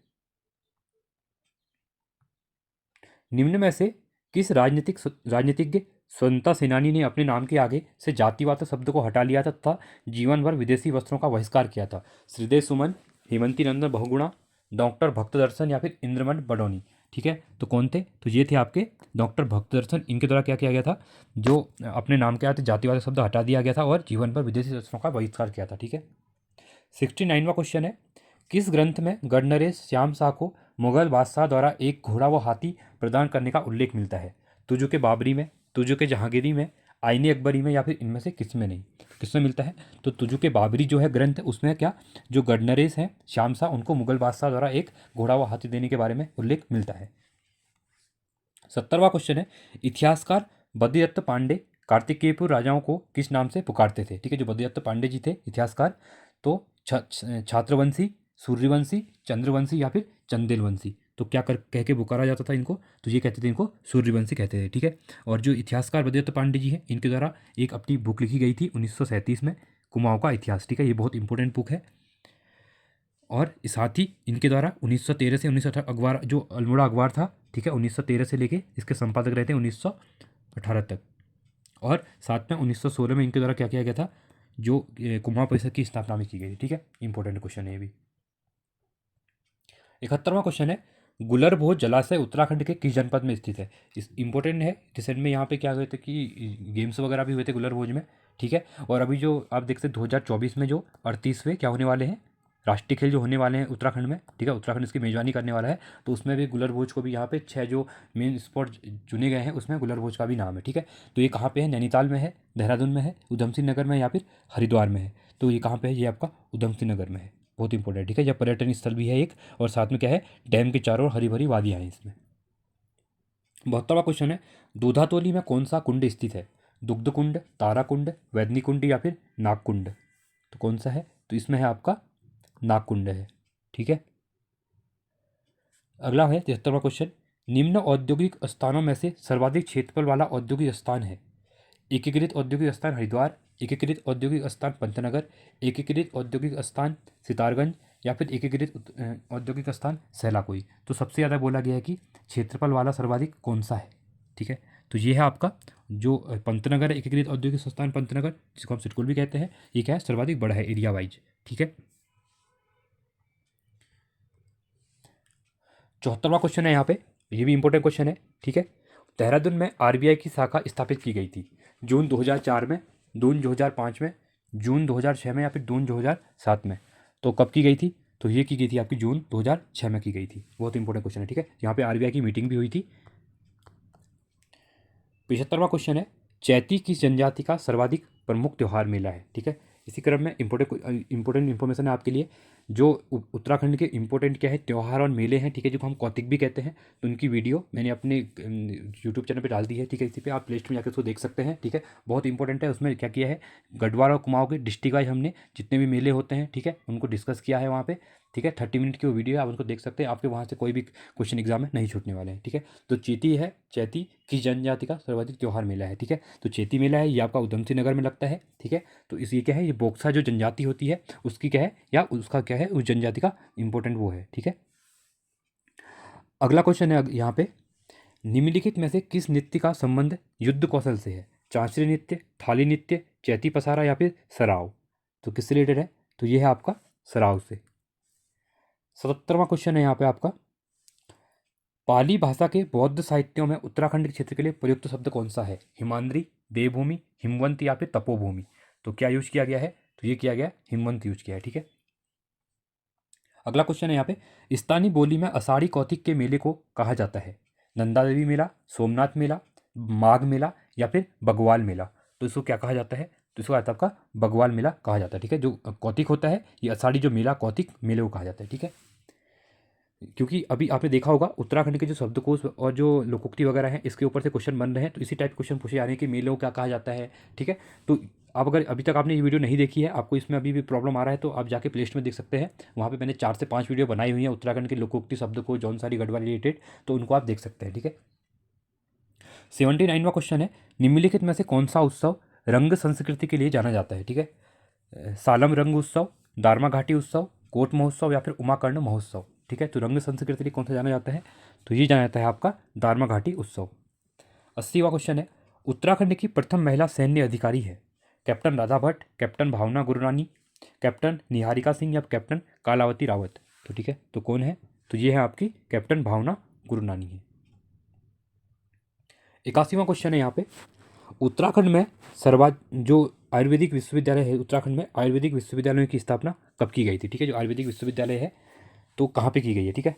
निम्न में से किस राजनीतिज्ञ स्वतंत्रता सेनानी ने अपने नाम के आगे से जातिवाद शब्द को हटा लिया था तथा जीवन भर विदेशी वस्त्रों का बहिष्कार किया था? श्रीदेव सुमन, हेमंती नंदन बहुगुणा, डॉक्टर भक्तदर्शन या फिर इंद्रमण बडोनी, ठीक है। तो कौन थे? तो ये थे आपके डॉक्टर भक्तदर्शन, इनके द्वारा क्या किया गया था, जो अपने नाम के आगे जातिवाद शब्द हटा दिया गया था और जीवन भर विदेशी वस्त्रों का बहिष्कार किया था, ठीक है। 69वां क्वेश्चन है, किस ग्रंथ में गढ़नरेश श्याम शाह को मुगल बादशाह द्वारा एक घोड़ा व हाथी प्रदान करने का उल्लेख मिलता है? तुजु के बाबरी में, तुजु के जहांगीरी में, आईने अकबरी में या फिर इनमें से किस में नहीं? किस में मिलता है? तो तुजु के बाबरी जो है ग्रंथ, उसमें क्या, जो गढ़नरेश हैं श्याम शाह, उनको मुगल बादशाह द्वारा एक घोड़ा व हाथी देने के बारे में उल्लेख मिलता है। 70वां क्वेश्चन है, इतिहासकार बद्रीदत्त पांडे कार्तिकेयपुर राजाओं को किस नाम से पुकारते थे? ठीक है, जो बद्रीदत्त पांडे जी थे इतिहासकार, तो छात्रवंशी, सूर्यवंशी, चंद्रवंशी या फिर चंदेलवंशी। तो क्या कह के पुकारा जाता था इनको? तो ये कहते थे इनको सूर्यवंशी कहते थे, ठीक है। और जो इतिहासकार बद्रीदत्त पांडे जी हैं, इनके द्वारा एक अपनी बुक लिखी गई थी 1937 में, कुमाऊं का इतिहास, ठीक है, ये बहुत इंपॉर्टेंट बुक है। और साथ ही इनके द्वारा 1913 से 1918 अखबार, जो अल्मोड़ा अखबार था, ठीक है, 1913 से लेके इसके संपादक रहे थे 1918 तक। और साथ में 1916 में इनके द्वारा क्या किया गया था, जो कुमाऊं परिषद की स्थापना में की गई थी, ठीक है। इंपॉर्टेंट क्वेश्चन है ये भी। 71वां क्वेश्चन है, गुलरभोज जलाशय उत्तराखंड के किस जनपद में स्थित है? इस इंपॉर्टेंट है, रिसेंट में यहाँ पे क्या हुए थे कि गेम्स वगैरह भी हुए थे गुलरभोज में, ठीक है। और अभी जो आप देख सकते 2024 में जो 38वें क्या होने वाले हैं, राष्ट्रीय खेल जो होने वाले हैं उत्तराखंड में, ठीक है, उत्तराखंड इसकी मेजबानी करने वाला है, तो उसमें भी गुलरभोज को भी यहाँ पे 6 जो मेन स्पॉट चुने गए हैं उसमें गुलरभोज का भी नाम है, ठीक है। तो ये कहाँ पे है? नैनीताल में है, देहरादून में है, उधम सिंह नगर में है या फिर हरिद्वार में है। तो ये कहाँ पे है? ये आपका उधम सिंह नगर में है, बहुत इंपॉर्टेंट, ठीक है। यह पर्यटन स्थल भी है एक, और साथ में क्या है, डैम के चारों ओर हरी भरी वादियाँ हैं इसमें। 72वां क्वेश्चन है, दूधातोली में कौन सा कुंड स्थित है? दुग्ध कुंड, तारा कुंड, वैदनी कुंड या फिर नाग कुंड? तो कौन सा है? तो इसमें है आपका नाग कुंड है, ठीक है। अगला है 73वां क्वेश्चन, निम्न औद्योगिक स्थानों में से सर्वाधिक क्षेत्रफल वाला औद्योगिक स्थान है? एकीकृत औद्योगिक स्थान हरिद्वार, एकीकृत औद्योगिक स्थान पंतनगर, एकीकृत औद्योगिक स्थान सितारगंज या फिर एकीकृत औद्योगिक स्थान सहलाकोई। तो सबसे ज़्यादा बोला गया है कि क्षेत्रफल वाला सर्वाधिक कौन सा है, ठीक है। तो ये है आपका जो पंतनगर है, एकीकृत औद्योगिक संस्थान पंतनगर, जिसको हम सिडकुल भी कहते हैं, ये क्या है, सर्वाधिक बड़ा है एरिया वाइज। ठीक है, 74वां क्वेश्चन है यहाँ पे, ये भी इंपॉर्टेंट क्वेश्चन है। ठीक है, देहरादून में आरबीआई की शाखा स्थापित की गई थी जून 2004 में, जून 2005 में, जून 2006 में या फिर जून 2007 में। तो कब की गई थी, तो ये की गई थी आपकी जून 2006 में की गई थी। बहुत इंपॉर्टेंट क्वेश्चन है। ठीक है, यहाँ पे आरबीआई की मीटिंग भी हुई थी। 75वां क्वेश्चन है, चैती किस जनजाति का सर्वाधिक प्रमुख त्यौहार मेला है। ठीक है, इसी क्रम में इंपॉर्टेंट इन्फॉर्मेशन है आपके लिए, जो उत्तराखंड के इंपॉर्टेंट क्या है त्यौहार और मेले हैं। ठीक है, जिनको हम कौतिक भी कहते हैं, तो उनकी वीडियो मैंने अपने यूट्यूब चैनल पे डाल दी है। ठीक है, इसी पे आप प्ले स्टोर में जाकर उसको देख सकते हैं। ठीक है, बहुत इंपॉर्टेंट है। उसमें क्या किया है, गढ़वाल और कुमाऊं के डिस्ट्रिक्ट वाइज हमने जितने भी मेले होते हैं, ठीक है, उनको डिस्कस किया है वहाँ पे। ठीक है, 30 मिनट की वो वीडियो है, आप उनको देख सकते हैं। आपके वहाँ से कोई भी क्वेश्चन एग्जाम में नहीं छूटने वाले हैं। ठीक है, तो चेती है, चैती किस जनजाति का सर्वाधिक त्यौहार मेला है। ठीक है, तो चेती मेला है, ये आपका उधमसिंह नगर में लगता है। ठीक है, तो इस ये क्या है, ये बोक्सा जो जनजाति होती है उसकी क्या है, या उसका क्या है, उस जनजाति का इंपॉर्टेंट वो है। ठीक है, अगला क्वेश्चन है यहाँ पे, निम्नलिखित में से किस नृत्य का संबंध युद्ध कौशल से है। चांचरी नृत्य, थाली नृत्य, चैती पसारा या फिर सराव। तो किससे रिलेटेड है, तो ये है आपका सराव से। 77वां क्वेश्चन है यहाँ पे आपका, पाली भाषा के बौद्ध साहित्यों में उत्तराखंड के क्षेत्र के लिए प्रयुक्त शब्द कौन सा है। हिमाद्री, देवभूमि, हिमवंत या फिर तपोभूमि। तो क्या यूज किया गया है, तो ये किया गया हिमवंत यूज किया है। ठीक है, अगला क्वेश्चन है यहाँ पे, स्थानीय बोली में आषाढ़ी कौतिक के मेले को कहा जाता है। नंदा देवी मेला, सोमनाथ मेला, माघ मेला या फिर बग्वाल मेला। तो इसको क्या कहा जाता है, तो इसको आता है आपका बग्वाल मेला कहा जाता है। ठीक है, जो कौतिक होता है, ये आषाढ़ी जो मेला कौतिक मेले को कहा जाता है। ठीक है, क्योंकि अभी आपने देखा होगा उत्तराखंड के जो शब्दकोश और जो लोकोक्ति वगैरह हैं, इसके ऊपर से क्वेश्चन बन रहे हैं, तो इसी टाइप क्वेश्चन पूछे जा रहे हैं कि मेलों को क्या कहा जाता है। ठीक है, तो आप अगर अभी तक आपने ये वीडियो नहीं देखी है, आपको इसमें अभी भी प्रॉब्लम आ रहा है, तो आप जाके प्ले स्टोर में देख सकते हैं। वहाँ पे मैंने 4 से 5 वीडियो बनाई हुई हैं उत्तराखंड के लोकोक्ति शब्दकोश जौनसारी गढ़वाल रिलेटेड, तो उनको आप देख सकते हैं। ठीक है, 79वां क्वेश्चन है, निम्नलिखित में से कौन सा उत्सव रंग संस्कृति के लिए जाना जाता है। ठीक है, सालम रंग उत्सव, दारमा घाटी उत्सव, कोट महोत्सव या फिर उमाकर्ण महोत्सव। ठीक है, तो रंग संस्कृति के लिए कौन सा जाना जाता है, तो ये जाना जाता है आपका दारमा घाटी उत्सव। 80वां क्वेश्चन है, उत्तराखंड की प्रथम महिला सैन्य अधिकारी है। कैप्टन राधा भट्ट, कैप्टन भावना गुरनानी, कैप्टन निहारिका सिंह या कैप्टन कालावती रावत। तो ठीक है, तो कौन है, तो ये है आपकी कैप्टन भावना गुरनानी है। 81वां क्वेश्चन है यहाँ पे, उत्तराखंड में जो आयुर्वेदिक विश्वविद्यालय है, उत्तराखंड में आयुर्वेदिक विश्वविद्यालयों की स्थापना कब की गई थी। ठीक है, जो आयुर्वेदिक विश्वविद्यालय है तो कहाँ पे की गई है। ठीक है,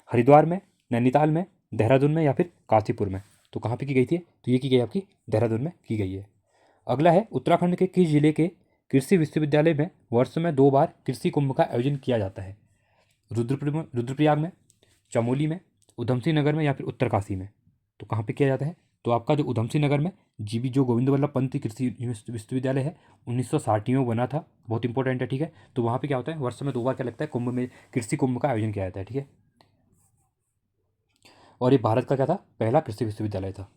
हरिद्वार में, नैनीताल में, देहरादून में या फिर काशीपुर में। तो कहाँ पे की गई थी, तो ये की गई आपकी देहरादून में की गई है। अगला है, उत्तराखंड के किस जिले के कृषि विश्वविद्यालय में वर्ष में 2 बार कृषि कुंभ का आयोजन किया जाता है। रुद्रप्रयाग में, चमोली में, उधमसिंह नगर में या फिर उत्तरकाशी में। तो कहाँ पे किया जाता है, तो आपका जो उधमसिंह नगर में जीबी जो गोविंद वल्लभ पंत कृषि विश्वविद्यालय है 1960 में बना था, बहुत इंपॉर्टेंट है। ठीक है, तो वहाँ पे क्या होता है, वर्ष में 2 बार क्या लगता है, कुंभ में कृषि कुंभ का आयोजन किया जाता है। ठीक है, और ये भारत का क्या था, पहला कृषि विश्वविद्यालय था।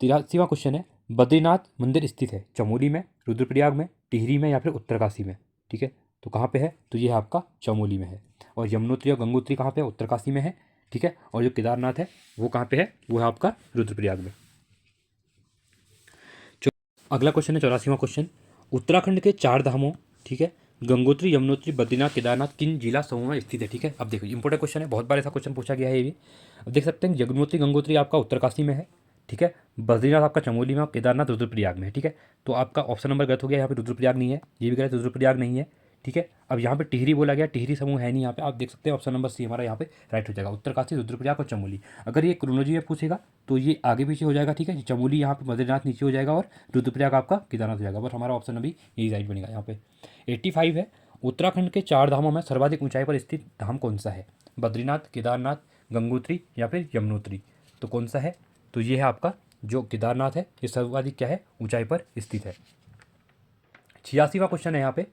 83वां क्वेश्चन है, बद्रीनाथ मंदिर स्थित है चमोली में, रुद्रप्रयाग में, टिहरी में या फिर उत्तरकाशी में। ठीक है, तो कहाँ पे है, तो ये आपका चमोली में है। और यमुनोत्री और गंगोत्री कहाँ पे है, उत्तरकाशी में है। ठीक है, और जो केदारनाथ है वो कहाँ पे है, वो है आपका रुद्रप्रयाग में। अगला क्वेश्चन है 84वां क्वेश्चन, उत्तराखंड के 4 धामों, ठीक है, गंगोत्री, यमुनोत्री, बद्रीनाथ, केदारनाथ किन जिला समूह में स्थित है। ठीक है, अब देखो इंपॉर्टेंट क्वेश्चन है, बहुत बार ऐसा क्वेश्चन पूछा गया है ये भी। अब देख सकते हैं यमुनोत्री गंगोत्री आपका उत्तरकाशी में है। ठीक है, बद्रीनाथ आपका चमोली में, केदारनाथ रुद्रप्रयाग में है। ठीक है, तो आपका ऑप्शन नंबर गलत हो गया, यहाँ पे रुद्रप्रयाग नहीं है, ये भी गलत, रुद्रप्रयाग नहीं है। ठीक है, अब यहाँ पे टिहरी बोला गया, टिहरी समूह है नहीं यहाँ पे, आप देख सकते हैं ऑप्शन नंबर सी हमारा यहाँ पे राइट हो जाएगा, उत्तरकाशी, रुद्रप्रयाग और चमोली। अगर ये क्रोनोलॉजी में पूछेगा तो ये आगे पीछे हो जाएगा। ठीक है, चमोली यहाँ पे बद्रीनाथ नीचे हो जाएगा और रुद्रप्रयाग आपका केदारनाथ हो जाएगा, बट हमारा ऑप्शन अभी यही राइट बनेगा यहाँ पे। 85 है, उत्तराखंड के 4 धामों में सर्वाधिक ऊंचाई पर स्थित धाम कौन सा है। बद्रीनाथ, केदारनाथ, गंगोत्री या फिर यमुनोत्री। तो कौन सा है, तो ये है आपका जो केदारनाथ है, ये सर्वाधिक क्या है, ऊंचाई पर स्थित है। 86वां क्वेश्चन है यहाँ पे,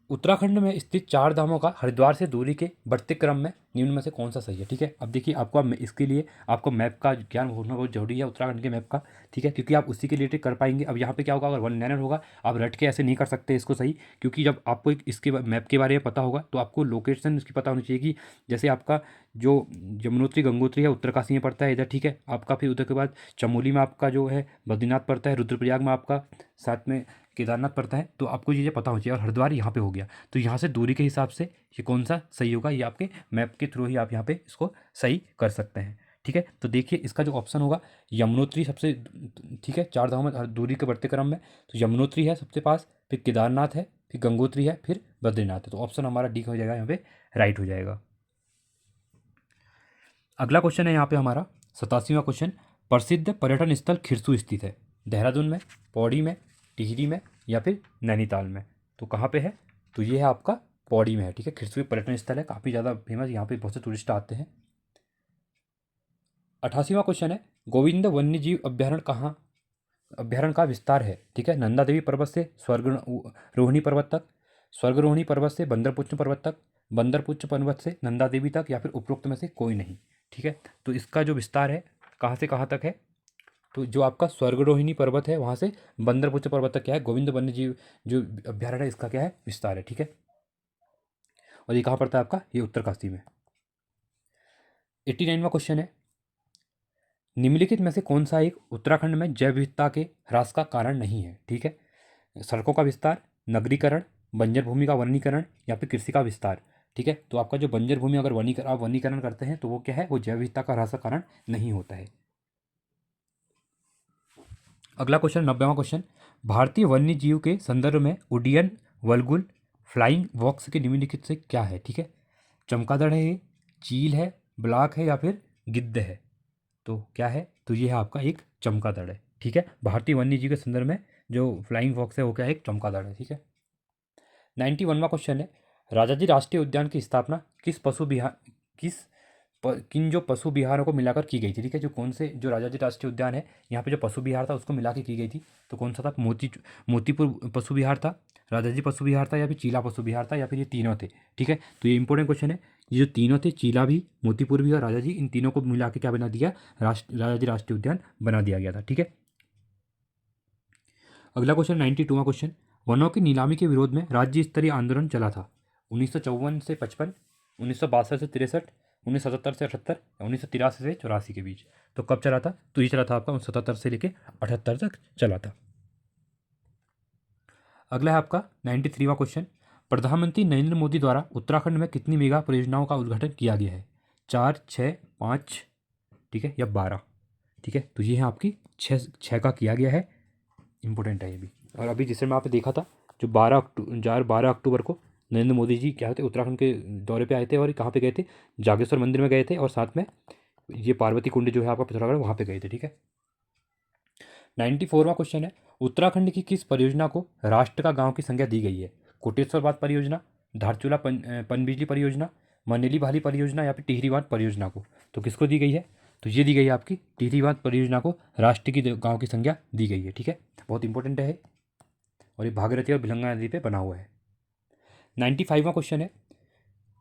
उत्तराखंड में स्थित चार धामों का हरिद्वार से दूरी के बढ़ते क्रम में निम्न में से कौन सा सही है। ठीक है, अब देखिए आपको अब इसके लिए आपको मैप का ज्ञान होना बहुत जरूरी है, उत्तराखंड के मैप का। ठीक है, क्योंकि आप उसी के रिलेटेड कर पाएंगे। अब यहाँ पे क्या होगा, अगर वन लाइनर होगा आप रट के ऐसे नहीं कर सकते इसको सही, क्योंकि जब आपको एक इसके मैप के बारे में पता होगा तो आपको लोकेशन इसकी पता होनी चाहिए कि जैसे आपका जो यमुनोत्री गंगोत्री है उत्तरकाशी में पड़ता है इधर। ठीक है, आपका फिर उधर के बाद चमोली में आपका जो है बद्रीनाथ पड़ता है, रुद्रप्रयाग में आपका साथ में केदारनाथ पड़ता है। तो आपको चीज़ें पता होनी चाहिए, और हरिद्वार यहाँ पे हो गया। तो यहाँ से दूरी के हिसाब से ये कौन सा सही होगा, ये आपके मैप के थ्रू ही आप यहाँ पे इसको सही कर सकते हैं। ठीक है, तो देखिए इसका जो ऑप्शन होगा यमुनोत्री सबसे, ठीक है, चार धाम में दूरी के बढ़ते क्रम में तो यमुनोत्री है सबसे पास, फिर केदारनाथ है, फिर गंगोत्री है, फिर बद्रीनाथ है। तो ऑप्शन हमारा डी हो जाएगा, यहाँ पे राइट हो जाएगा। अगला क्वेश्चन है यहाँ पे हमारा 87वां क्वेश्चन। प्रसिद्ध पर्यटन स्थल खिरसू स्थित है देहरादून में, पौड़ी में, टिहरी में या फिर नैनीताल में। तो कहाँ पे है, तो ये है आपका पौड़ी में है। ठीक है, खिरसू पर्यटन स्थल है, काफ़ी ज़्यादा फेमस, यहाँ पे बहुत से टूरिस्ट आते हैं। 88वां क्वेश्चन है गोविंद वन्यजीव अभ्यारण्य का विस्तार है। ठीक है, नंदा देवी पर्वत से स्वर्ग रोहिणी पर्वत तक, स्वर्ग रोहिणी पर्वत से बंदरपुच्छ पर्वत तक, बंदरपुच्छ पर्वत से नंदा देवी तक या फिर उपरोक्त में से कोई नहीं। ठीक है, तो इसका जो विस्तार है कहाँ से कहाँ तक है, तो जो आपका स्वर्गरोहिणी पर्वत है वहाँ से बंदरपुच्छ पर्वत तक क्या है, गोविंद वन्यजीव जो अभ्यारण्य है इसका क्या है, विस्तार है। ठीक है, और ये कहाँ पड़ता है आपका, ये उत्तरकाशी में। 89वां क्वेश्चन है निम्नलिखित में से कौन सा एक उत्तराखंड में जैव विविधता के ह्रास का कारण नहीं है। ठीक है, सड़कों का विस्तार, नगरीकरण, बंजर भूमि का वनीकरण या फिर कृषि का विस्तार। ठीक है, तो आपका जो बंजर भूमि अगर आप वनीकरण करते हैं तो वो क्या है, वो जैव विविधता का ह्रास का कारण नहीं होता है। अगला क्वेश्चन 90वां क्वेश्चन भारतीय वन्य जीव के संदर्भ में उड्डयन वल्गुल फ्लाइंग वॉक्स के निम्नलिखित से क्या है। ठीक है, चमगादड़ है, ये चील है, ब्लाक है या फिर गिद्ध है। तो क्या है, तो ये है आपका एक चमगादड़ है। ठीक है, भारतीय वन्य जीव के संदर्भ में जो फ्लाइंग फॉक्स है वो क्या है, एक चमगादड़ है। ठीक है, 91वां क्वेश्चन है राजाजी राष्ट्रीय उद्यान की स्थापना किन जो पशु विहारों को मिलाकर की गई थी। ठीक है, जो कौन से जो राजाजी राष्ट्रीय उद्यान है यहाँ पे जो पशु विहार था उसको मिला के की गई थी। तो कौन सा था, मोतीपुर पशु विहार था, राजाजी पशु विहार था या फिर चीला पशु विहार था या फिर ये तीनों थे। ठीक है, तो ये इंपॉर्टेंट क्वेश्चन है। ये जो तीनों थे, चीला भी, मोतीपुर भी और राजाजी, इन तीनों को मिला के क्या बना दिया, राजाजी राष्ट्रीय उद्यान बना दिया गया था। ठीक है, अगला क्वेश्चन 92वां क्वेश्चन वनों की नीलामी के विरोध में राज्य स्तरीय आंदोलन चला था 1954 से 55, 1962 से 63, 1977 से 78, 1983 से 84 के बीच। तो कब चला था, तो ये चला था आपका 1977 से लेके 78 तक चला था। अगला है आपका 93वां क्वेश्चन प्रधानमंत्री नरेंद्र मोदी द्वारा उत्तराखंड में कितनी मेगा परियोजनाओं का उद्घाटन किया गया है, 4, 6, 5, ठीक है, या 12। ठीक है, तो ये है आपकी छः का किया गया है, इंपॉर्टेंट है ये भी। और अभी जिससे मैं आपने देखा था जो 12 अक्टूबर को नरेंद्र मोदी जी क्या थे उत्तराखंड के दौरे पे आए थे, और कहाँ पे गए थे, जागेश्वर मंदिर में गए थे, और साथ में ये पार्वती कुंड जो है आपका पिथौरागढ़ वहाँ पे गए थे। ठीक है, 94वां क्वेश्चन है उत्तराखंड की किस परियोजना को राष्ट्र का गांव की संज्ञा दी गई है, कोटेश्वर बांध परियोजना, धारचूला पनबिजली परियोजना, मनेली भाली परियोजना या फिर टिहरी बांध परियोजना को। तो किसको दी गई है, तो ये दी गई है आपकी टिहरी बांध परियोजना को राष्ट्र की गांव की संज्ञा दी गई है। ठीक है, बहुत इंपॉर्टेंट है और ये भागीरथी और भिलंगा नदी पे बना हुआ है। 95वां क्वेश्चन है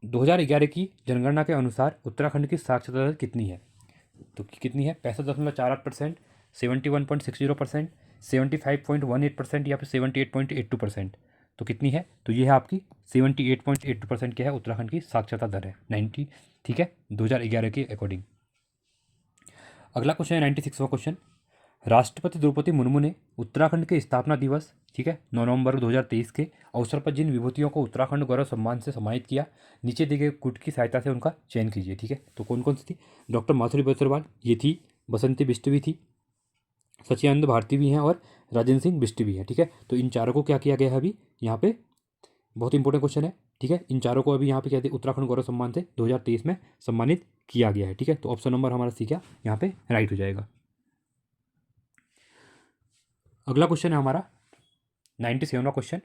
2011 की जनगणना के अनुसार उत्तराखंड की साक्षरता दर कितनी है, तो कितनी है, 65.48%, 71.60%, 75.18% या फिर 78.82%। तो कितनी है, तो ये है आपकी 78.82% क्या है उत्तराखंड की साक्षरता दर है 90। ठीक है, 2011 के अकॉर्डिंग। अगला क्वेश्चन है 96वां क्वेश्चन राष्ट्रपति द्रौपदी मुर्मू ने उत्तराखंड के स्थापना दिवस, ठीक है, 9 नवंबर 2023 के अवसर पर जिन विभूतियों को उत्तराखंड गौरव सम्मान से सम्मानित किया, नीचे दिए गए कुट की सहायता से उनका चयन कीजिए। ठीक है, तो कौन कौन सी थी, डॉक्टर माधुरी बसरवाल ये थी, बसंती बिष्ट भी थी, सचिदानंद भारती भी हैं और राजेंद्र सिंह बिष्ट भी हैं। ठीक है, तो इन चारों को क्या किया गया है अभी यहाँ पे, बहुत इंपॉर्टेंट क्वेश्चन है। ठीक है, इन चारों को अभी यहाँ पे कहते हैं उत्तराखंड गौरव सम्मान से 2023 में सम्मानित किया गया है। ठीक है, तो ऑप्शन नंबर हमारा सी क्या यहाँ पे राइट हो जाएगा। अगला क्वेश्चन है हमारा 97वां क्वेश्चन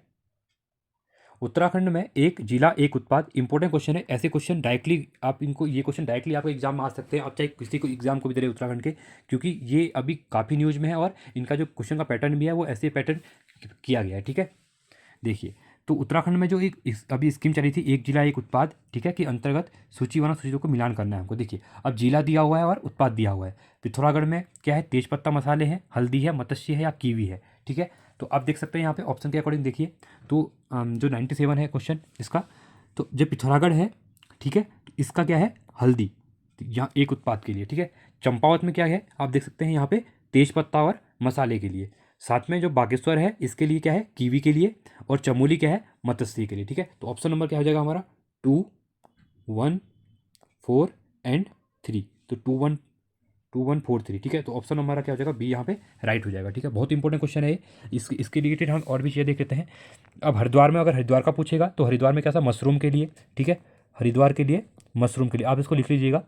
उत्तराखंड में एक जिला एक उत्पाद, इंपॉर्टेंट क्वेश्चन है। ऐसे क्वेश्चन डायरेक्टली आप इनको, ये क्वेश्चन डायरेक्टली आपको एग्जाम में आ सकते हैं, आप चाहे किसी को एग्जाम को भी दे रहे उत्तराखंड के, क्योंकि ये अभी काफ़ी न्यूज़ में है और इनका जो क्वेश्चन का पैटर्न भी है वो ऐसे पैटर्न किया गया है। ठीक है, देखिए तो उत्तराखंड में जो अभी स्कीम चली थी एक जिला एक उत्पाद, ठीक है, कि अंतर्गत सूचीबद्ध सूचियों को मिलान करना है हमको। देखिए अब जिला दिया हुआ है और उत्पाद दिया हुआ है। पिथौरागढ़ में क्या है, तेजपत्ता मसाले हैं, हल्दी है, मत्स्य है या कीवी है, ठीक है। तो आप देख सकते हैं यहाँ पे ऑप्शन के अकॉर्डिंग देखिए, तो जो 97 है क्वेश्चन इसका, तो जो पिथौरागढ़ है, ठीक है, तो इसका क्या है, हल्दी, यहाँ एक उत्पाद के लिए, ठीक है। चंपावत में क्या है, आप देख सकते हैं यहाँ पे तेजपत्ता और मसाले के लिए। साथ में जो बागेश्वर है इसके लिए क्या है, कीवी के लिए, और चमोली क्या है, मत्स्य के लिए, ठीक है। तो ऑप्शन नंबर क्या हो जाएगा हमारा, 2, 1, 4 एंड 3। तो 2, 1, 4, 3, ठीक है। तो ऑप्शन हमारा क्या हो जाएगा, बी यहाँ पे राइट हो जाएगा, ठीक है। बहुत इंपॉर्टेंट क्वेश्चन है ये। इसके रिलेटेड हम और भी चीज़ें देख लेते हैं। अब हरिद्वार में, अगर हरिद्वार का पूछेगा तो हरिद्वार में क्या था, मशरूम के लिए, ठीक है। हरिद्वार के लिए मशरूम के लिए आप इसको लिख लीजिएगा,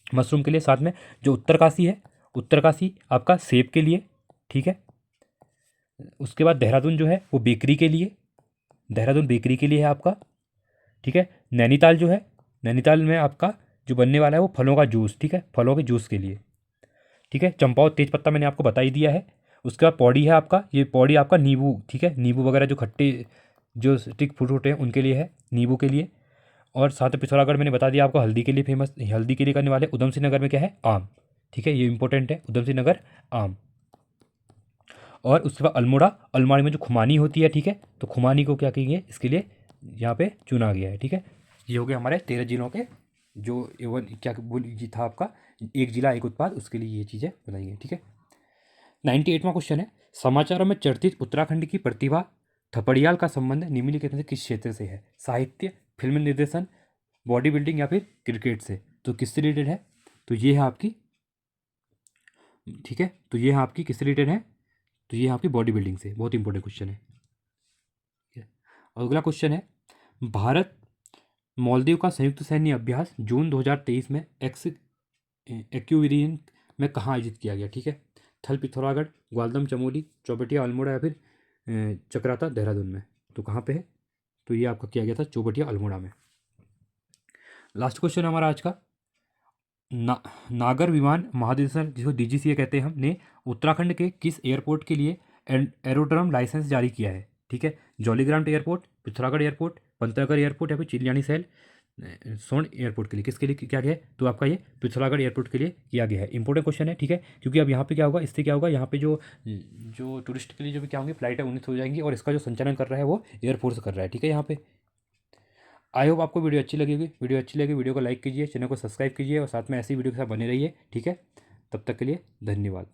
मशरूम के लिए। साथ में जो उत्तरकाशी है, उत्तरकाशी आपका सेब के लिए, ठीक है। उसके बाद देहरादून जो है वो बेकरी के लिए, देहरादून बेकरी के लिए है आपका, ठीक है। नैनीताल जो है, नैनीताल में आपका जो बनने वाला है वो फलों का जूस, ठीक है, फलों के जूस के लिए, ठीक है। चंपावत तेजपत्ता मैंने आपको बता ही दिया है। उसके बाद पौड़ी है आपका, ये पौड़ी आपका नींबू, ठीक है, नींबू वगैरह जो खट्टे जो स्टिक फ्रूट होते हैं उनके लिए है, नींबू के लिए। और साथ में पिथौरागढ़ मैंने बता दिया आपको, हल्दी के लिए फेमस, हल्दी के लिए करने वाले। उधम सिंह नगर में क्या है, आम, ठीक है, ये इंपॉर्टेंट है, उधम सिंह नगर आम। और उसके बाद अल्मोड़ा, अल्मोड़ा में जो खुमानी होती है, ठीक है, तो खुमानी को क्या कहेंगे, इसके लिए यहाँ पे चुना गया है, ठीक है। ये हो गया हमारे 13 जिलों के जो एवन क्या बोल ये था आपका, एक जिला एक उत्पाद, उसके लिए ये चीज़ें बताई हैं, ठीक है। 98वां क्वेश्चन है, समाचारों में चर्चित उत्तराखंड की प्रतिभा थपड़ियाल का संबंध निम्नलिखित में से किस क्षेत्र से है, साहित्य, फिल्म निर्देशन, बॉडी बिल्डिंग या फिर क्रिकेट से। तो किससे रिलेटेड है, तो ये है आपकी, ठीक है, तो ये है आपकी किससे रिलेटेड है, तो ये आपकी बॉडी बिल्डिंग से। बहुत इंपॉर्टेंट क्वेश्चन है, ठीक है। अगला क्वेश्चन है, भारत मालदीव का संयुक्त सैन्य अभ्यास जून 2023 में एक्यूविरियन में कहाँ आयोजित किया गया, ठीक है। थल पिथौरागढ़, ग्वालदम चमोली, चौबटिया अल्मोड़ा या फिर चक्राता देहरादून में। तो कहाँ पे है, तो ये आपका किया गया था चौबटिया अल्मोड़ा में। लास्ट क्वेश्चन हमारा आज का, नागर विमान महानिदेशक जिसको डीजीसीए कहते हैं हम, ने उत्तराखंड के किस एयरपोर्ट के लिए एरोड्रम लाइसेंस जारी किया है, ठीक है। Jolly Grant airport, Pithoragarh airport, Pantnagar airport या फिर चिलियानी सैल सोन एयरपोर्ट के लिए, किसके लिए क्या गया है, तो आपका ये पिथौरागढ़ एयरपोर्ट के लिए किया गया है। इंपॉर्टेंट क्वेश्चन है, ठीक है, क्योंकि अब यहाँ पे क्या होगा, इससे क्या होगा, यहाँ पे जो जो टूरिस्ट के लिए जो भी क्या होंगे फ्लाइट है उन्नीस हो जाएंगी, और इसका जो संचालन कर रहा है वो एयरफोर्स कर रहा है, ठीक है। यहाँ पे आई होप आपको वीडियो अच्छी लगेगी, वीडियो अच्छी लगी वीडियो को लाइक कीजिए, चैनल को सब्सक्राइब कीजिए और साथ में ऐसी वीडियो के साथ बने रहिए, ठीक है। तब तक के लिए धन्यवाद।